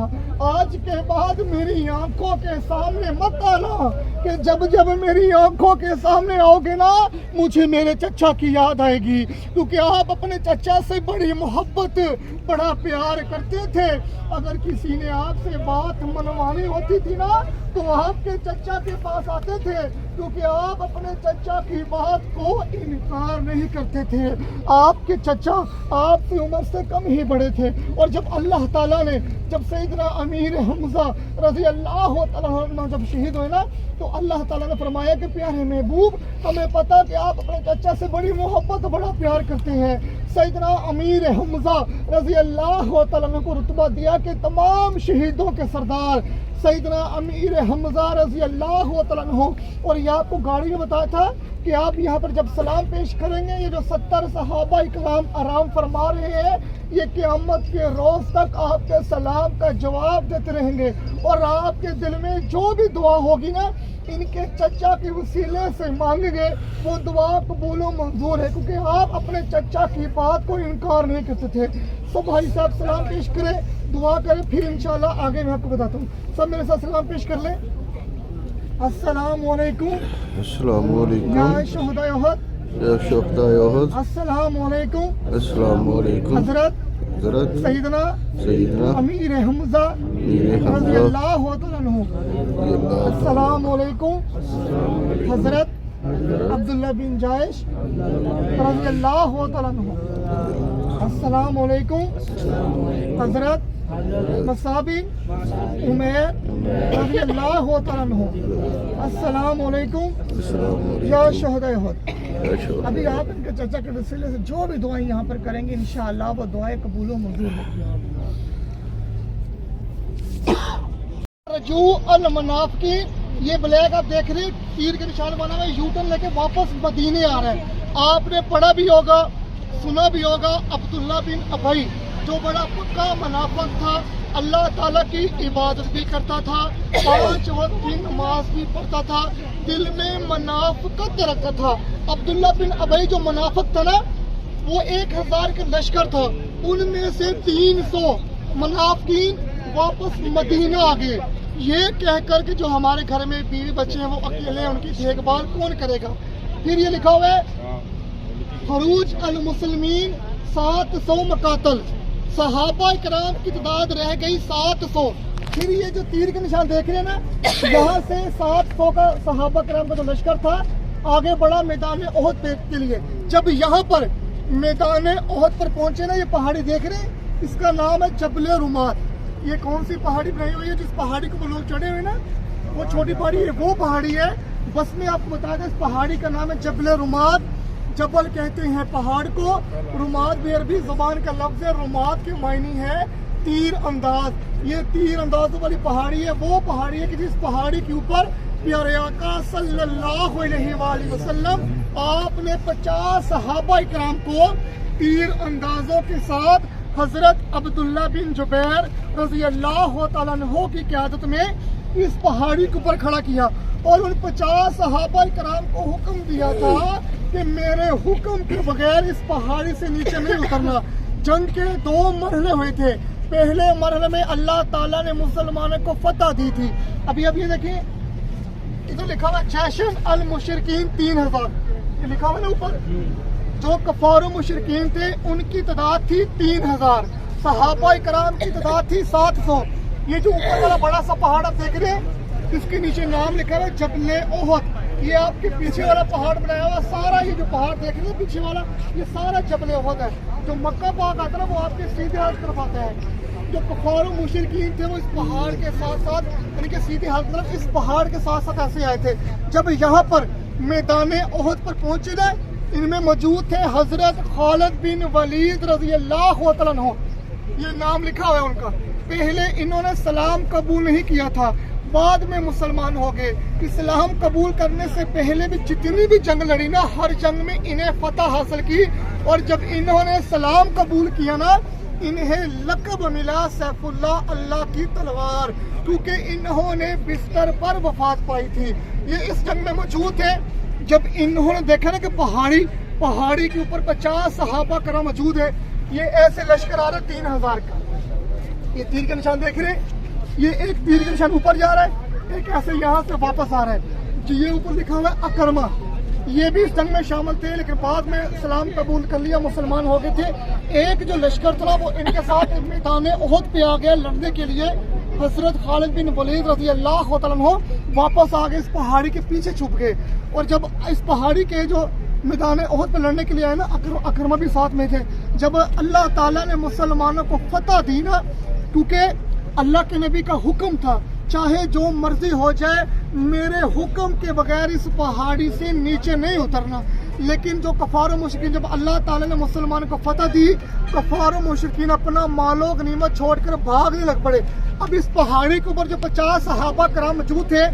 G: आज के बाद मेरी आंखों के सामने मत आना, कि जब जब मेरी आंखों के सामने आओगे ना, मुझे मेरे चचा की याद आएगी, क्योंकि आप अपने चचा से बड़ी मोहब्बत, बड़ा प्यार करते थे। अगर किसी ने आपसे बात मनवानी होती थी ना, तो आपके चचा के पास आते थे, क्योंकि आप अपने चचा की बात को इनकार नहीं करते थे। आपके चचा आपकी उम्र से कम ही बड़े थे। और जब अल्लाह ताला ने, जब सैयदना अमीर हमजा रज़ी अल्लाह ताला अन्हु जब शहीद हुए ना, तो अल्लाह ताला ने फरमाया कि प्यारे महबूब, हमें पता कि आप अपने चचा से बड़ी मोहब्बत, बड़ा प्यार करते हैं। सैयदना अमीर हमजा रज़ी अल्लाह ताला अन्हु को रुतबा दिया कि तमाम शहीदों के सरदार सैयदना अमीर हमजा रज़ी अल्लाह ताला अन्हु। और ये आपको गाड़ी में बताया था कि आप यहाँ पर जब सलाम पेश करेंगे, ये जो 70 सहाबा इकराम आराम फरमा रहे हैं, ये क़यामत के रोज़ तक आपके सलाम का जवाब देते रहेंगे। और आपके दिल में जो भी दुआ होगी ना, इनके चचा के वसीले से मांगेंगे, वो दुआ कबूल व मंजूर है, क्योंकि आप अपने चचा की बात को इनकार नहीं करते थे। सब भाई साहब सलाम पेश करें, दुआ करें, फिर इंशाल्लाह आगे मैं आपको बताता हूँ। सब मेरे साथ सलाम पेश कर लें। अस्सलाम वालेकुम।
A: अस्सलाम वालेकुम।
G: या शुहदाए उहद।
A: या शुहदाए उहद।
G: अस्सलाम वालेकुम।
A: अस्सलाम वालेकुम।
G: हजरत सैयदना अमीर हमजा रज़ी अल्लाह ताला अन्हु। अस्सलाम वालेकुम। हजरत अब्दुल्ला बिन जायश रज़ी अल्लाह ताला अन्हु। अस्सलाम वालेकुम। हजरत मसाब बिन उमैर रज़ी अल्लाह ताला अन्हु। अस्सलाम वालेकुम या शुहदाए उहद। अभी आप इनके चचा के वसीले से जो भी दुआएं यहाँ पर करेंगे, इंशाअल्लाह वो दुआएं कबूल व मंजूर होगी। रजू अल मुनाफिकीन, ये ब्लैक आप देख रहे हैं, तीर के निशान बना हुआ है, यूटर्न लेके वापस मदीने आ रहे हैं। आपने पढ़ा भी होगा, सुना भी होगा, अब्दुल्ला बिन अबई जो बड़ा पक्का मुनाफिक था, अल्लाह ताला की इबादत भी करता था, 5 वक्त की नमाज भी पढ़ता था, दिल में मुनाफिकत रखता था। अब्दुल्ला बिन अबई जो मुनाफिक था ना, वो 1000 का लश्कर था, उनमें से 300 मुनाफिकीन वापस मदीना आ गए, ये कह कर के जो हमारे घर में बीवी बच्चे हैं वो अकेले हैं, उनकी देखभाल कौन करेगा। फिर ये लिखा हुआ है खरूज अल मुसलमीन 700 मकातल, सहाबा इकराम की तादाद रह गई 700। फिर ये जो तीर के निशान देख रहे हैं ना, यहाँ से 700 का सहाबा इकराम का जो लश्कर था आगे बढ़ा मैदान ओहद के लिए। जब यहाँ पर मैदान ओहद पर पहुंचे ना, ये पहाड़ी देख रहे हैं, इसका नाम है जबले रुमात। ये कौन सी पहाड़ी बनाई हुई है, जिस पहाड़ी को वो लोग चढ़े हुए ना, वो छोटी पहाड़ी है, वो पहाड़ी है। बस में आपको बताया था, इस पहाड़ी का नाम है जबले रुमात। जबल कहते हैं पहाड़ को, रुमात भी अरबी जुबान का लफ्ज है, रुमात के मायने है तीर अंदाज। ये तीर अंदाजों वाली पहाड़ी है, वो पहाड़ी है कि जिस पहाड़ी के ऊपर प्यारे आका सल्लल्लाहु अलैहि वसल्लम आपने 50 सहाबा इकराम को तीर अंदाजों के साथ हजरत अब्दुल्ला बिन जुबैर रज़ी अल्लाह ताला अन्हु की क़यादत में इस पहाड़ी के ऊपर खड़ा किया और उन 50 सहाबा इकराम को हुक्म दिया था कि मेरे हुक्म के बगैर इस पहाड़ी से नीचे नहीं उतरना। जंग के 2 मरहले हुए थे, पहले मरहले में अल्लाह ताला ने मुसलमानों को फतह दी थी। अभी ये देखिए, इधर लिखा हुआ जैशन अल मुशरिकीन 3000, ये लिखा हुआ ना ऊपर। जो कफार मुशरिकीन थे उनकी तादाद थी 3000, सहाबा कराम की तादाद थी 700। ये जो ऊपर वाला बड़ा सा पहाड़ आप देख रहे हैं, इसके नीचे नाम लिखा हुआ है जबले ओहद। ये आपके पीछे वाला पहाड़ बनाया हुआ सारा, ये जो पहाड़ देख रहे हैं पीछे वाला, ये सारा जबले ओहद है। जो मक्का पाक आता है ना, वो आपके सीधे हाथ तरफ आता है। जो कफार मुशरिकीन थे वो इस पहाड़ के साथ साथ, यानी कि सीधे हाथ तरफ इस पहाड़ के साथ साथ ऐसे आए थे। जब यहाँ पर मैदान ओहद पर पहुंचे ना, इनमें मौजूद थे हजरत खालिद बिन वलीद रज़ी अल्लाह तआला अन्हु। ये नाम लिखा हुआ है उनका। पहले इन्होंने सलाम कबूल नहीं किया था, बाद में मुसलमान हो गए। इस्लाम कबूल करने से पहले भी जितनी भी जंग लड़ी ना, हर जंग में इन्हें फतह हासिल की। और जब इन्होंने सलाम कबूल किया ना, इन्हें लक़ब मिला सैफुल्लाह, अल्लाह की तलवार, क्योंकि इन्होंने बिस्तर पर वफात पाई थी। ये इस जंग में मौजूद थे। जब इन्होंने देखा ना कि पहाड़ी के ऊपर 50 सहाबा कराम मौजूद है, ये ऐसे लश्कर आ रहा है 3000 का। ये तीर का निशान देख रहे हैं, ये एक तीर का निशान ऊपर जा रहा है, एक ऐसे यहाँ से वापस आ रहा है। जो ये ऊपर लिखा हुआ है अकरमा, ये भी इस जंग में शामिल थे, लेकिन बाद में सलाम कबूल कर लिया, मुसलमान हो गए थे। एक जो लश्कर था वो इनके साथ मैदान ओहद पे आ गया लड़ने के लिए। हजरत खालिद बिन वलीद रज़ी अल्लाह तआला अन्हु वापस आ गए, इस पहाड़ी के पीछे छुप गए। और जब इस पहाड़ी के जो मैदान ओहद पे लड़ने के लिए आए ना, अकरमा भी साथ में थे। जब अल्लाह ताला ने मुसलमानों को फतह दी ना, क्योंकि अल्लाह के नबी का हुक्म था, चाहे जो मर्जी हो जाए, मेरे हुक्म के बगैर इस पहाड़ी से नीचे नहीं उतरना। लेकिन जो कफार मुशरिकीन, जब अल्लाह ताला ने मुसलमानों को फतह दी, कफार मुशरिकीन अपना मालो गनीमत छोड़कर भागने लग पड़े। अब इस पहाड़ी के ऊपर जो 50 सहाबा कराम मौजूद थे,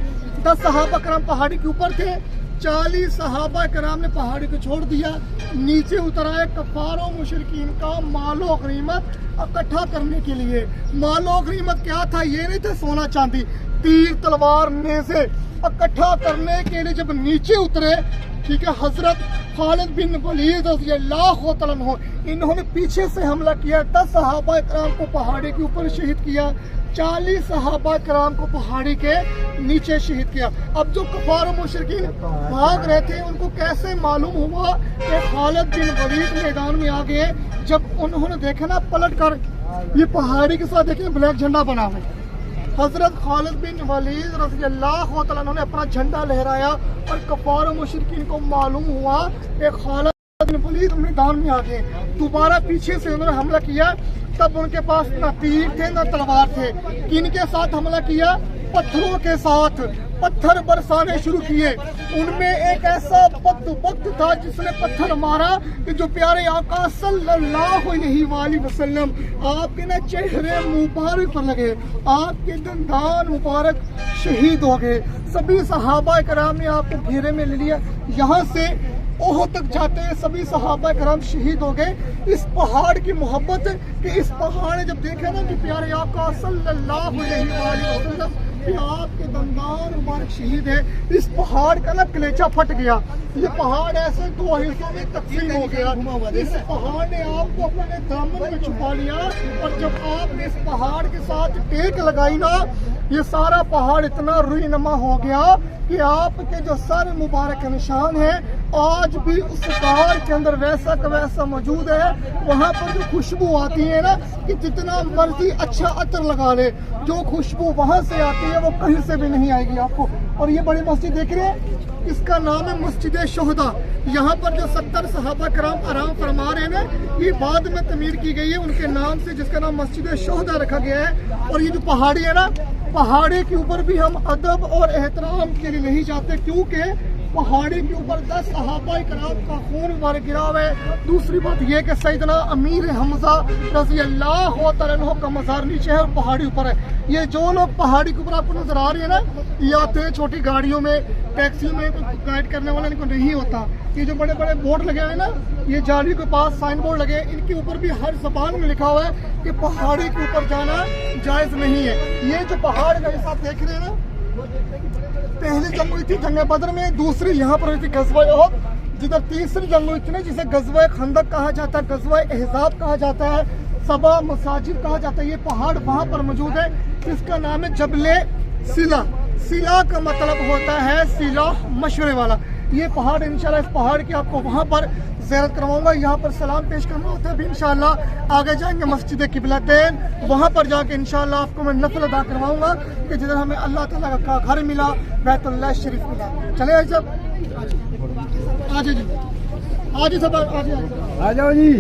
G: 10 सहाबा कराम पहाड़ी के ऊपर थे, 40 सहाबा कराम ने पहाड़ी को छोड़ दिया, नीचे उतर आए कफारों मुशरिकीन का मालो गनीमत इकट्ठा करने के लिए। मालो गनीमत क्या था? ये नहीं था सोना चांदी, तीर तलवार में से इकट्ठा करने के लिए जब नीचे उतरे, ठीक है, हजरत खालिद बिन वलीद रज़ी अल्लाह तआला अन्हु, इन्होंने पीछे से हमला किया, 10 सहाबा कराम को पहाड़ी के ऊपर शहीद किया, 40 सहाबा कराम को पहाड़ी के नीचे शहीद किया। अब जो कफार मुशरिकीन भाग रहे थे, उनको कैसे मालूम हुआ कि खालिद बिन वलीद मैदान में आ गए? जब उन्होंने देखा ना पलट कर, ये पहाड़ी के साथ देखें ब्लैक झंडा बना हुआ है। हजरत खालिद बिन वलीद रज़ी अल्लाह तआला अन्हु ने अपना झंडा लहराया और कफार मुशरिकीन को मालूम हुआ कि खालिद बिन वलीद मैदान में आ गए। दोबारा पीछे से उन्होंने हमला किया। तब उनके पास न तीर थे न तलवार थे। किनके साथ हमला किया? पत्थरों के साथ पत्थर बरसाने शुरू किए। उनमें एक ऐसा वक्त था जिसने पत्थर मारा कि जो प्यारे आका सल्लल्लाहु अलैहि वसल्लम आपके ना चेहरे मुबारक पर लगे, आपके दंदान मुबारक शहीद हो गए। सभी सहाबा कराम ने आपको घेरे में ले लिया। यहाँ से ओहद तक जाते हैं सभी सहाबा कराम शहीद हो गए। इस पहाड़ की मोहब्बत कि इस पहाड़ ने जब देखा ना कि प्यारे आका सल्लल्लाहु अलैहि वसल्लम कि आपके दंदान मुबारक शहीद है, इस पहाड़ का ना कलेजा फट गया। ये पहाड़ ऐसे 2 हिस्सों में तकसीम हो गया। इस पहाड़ ने आपको अपने दामन में छुपा लिया और जब आपने इस पहाड़ के साथ टेक लगाई ना, ये सारा पहाड़ इतना रुईनमा हो गया कि आपके जो सर मुबारक के निशान है आज भी उस पहाड़ के अंदर वैसा का वैसा मौजूद है। वहाँ पर जो खुशबू आती है ना, कि जितना मर्जी अच्छा अतर लगा ले, जो खुशबू वहाँ से आती है वो कहीं से भी नहीं आएगी आपको। और ये बड़ी मस्जिद देख रहे हैं, इसका नाम है मस्जिद शोहदा। यहाँ पर जो 70 सहाबा कराम आराम फरमा रहे हैं ना, ये बाद में तमीर की गई है उनके नाम से, जिसका नाम मस्जिद शोहदा रखा गया है। और ये जो पहाड़ी है ना, पहाड़ी के ऊपर भी हम अदब और एहतराम के लिए नहीं जाते, क्योंकि पहाड़ी के ऊपर 10 सहाबा कराम का खून मुबारक गिरा हुआ है। दूसरी बात यह कि सैयदना अमीर हमजा रज़ी अल्लाह तआला अन्हु का मज़ार नीचे है और पहाड़ी ऊपर है। ये जो लोग पहाड़ी के ऊपर आपको नजर आ रही है ना, ये आते हैं छोटी गाड़ियों में, टैक्सी में, कोई गाइड करने वाला इनको नहीं होता। ये जो बड़े बड़े बोर्ड लगे हुए हैं ना, ये जाली के पास साइन बोर्ड लगे, इनके ऊपर भी हर ज़बान में लिखा हुआ है कि पहाड़ी के ऊपर जाना जायज़ नहीं है। ये जो पहाड़ का हिसाब देख रहे हैं ना, पहली जंग हुई थी जंग बदर में, दूसरी यहाँ पर हुई थी गज़वा ओहद, जिधर तीसरी जंग हुई थी ना, जिसे गज़वा खंदक कहा जाता है, गज़वा अहज़ाब कहा जाता है, सबा मसाजिद कहा जाता है। ये पहाड़ वहाँ पर मौजूद है, इसका नाम है जबले सिला। सिला का मतलब होता है सिला मशवरे वाला। ये पहाड़ इंशाल्लाह, इस पहाड़ की आपको वहाँ पर ज़ियारत करवाऊंगा। यहाँ पर सलाम पेश करना होता है। भी इंशाल्लाह आगे जाएंगे मस्जिद किबलतैन, वहाँ पर जाके इंशाल्लाह आपको मैं नफल अदा करवाऊंगा कि जिधर हमें अल्लाह ताला का घर मिला, बैतुल्लाह शरीफ मिला। चले आज सब आज जी, आज सब आज
C: आ जाओ जी।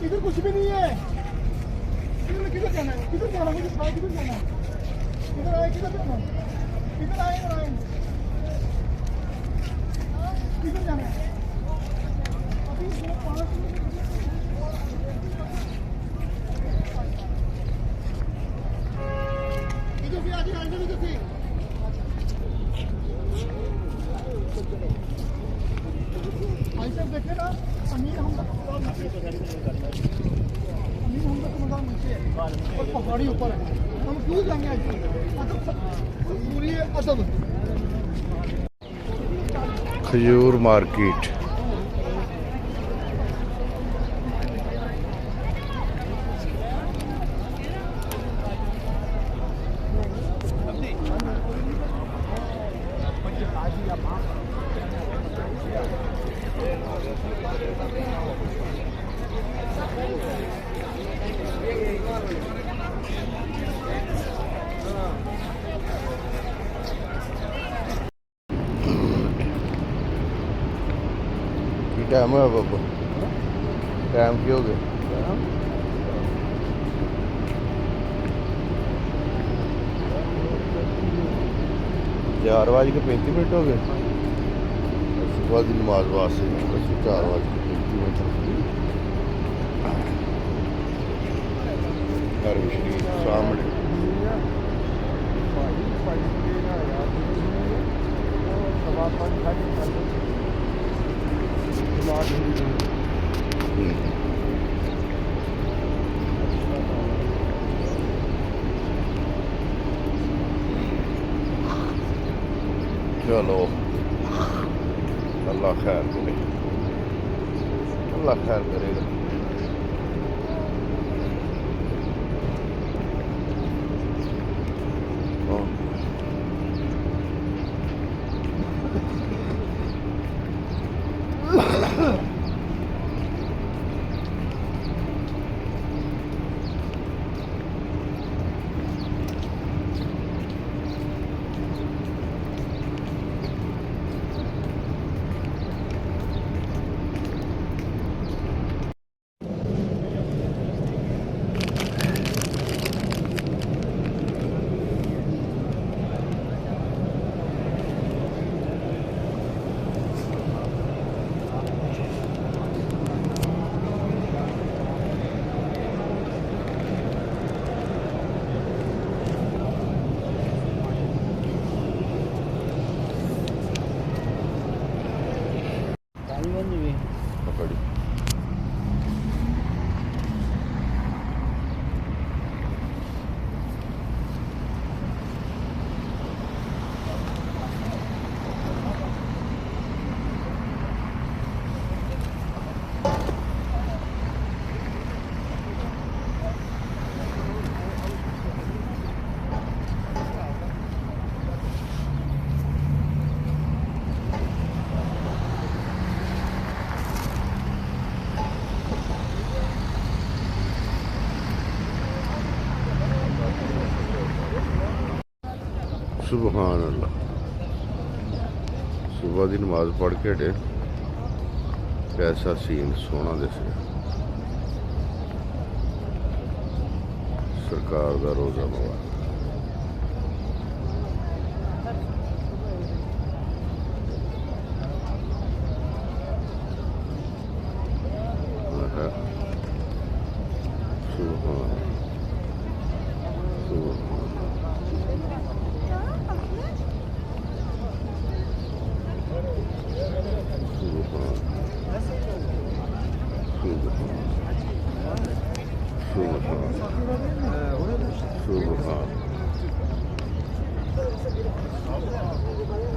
G: इधर कुछ भी नहीं है। किधर जाना है? किधर जाना है? मुझे बताओ किधर जाना है? किधर आए? किधर जाना है? किधर आए? किधर आए? किधर जाना है? अभी 5 इधर भी आगे आगे इधर से भाई साहब देखे ना, अमीर हम नीचे है और पहाड़ी ऊपर है। हम क्यों जाएंगे ऐसे? पूरी अदब
A: खजूर मार्केट। टाइम है बाबा? टाइम क्या हो गया? 4:35 हो गए। सुबह की नमाज वास्ते 4:35 घर शरीफ सामने। चलो अल्लाह खैर करे, अल्लाह खैर करेगा। पकड़ी सुबहान अल्लाह। सुबह की नमाज पढ़ के हटे, कैसा सीन सोहना दिस सरकार का रोज़ा मुबारक। सुबहान सुबहान
C: Gracias.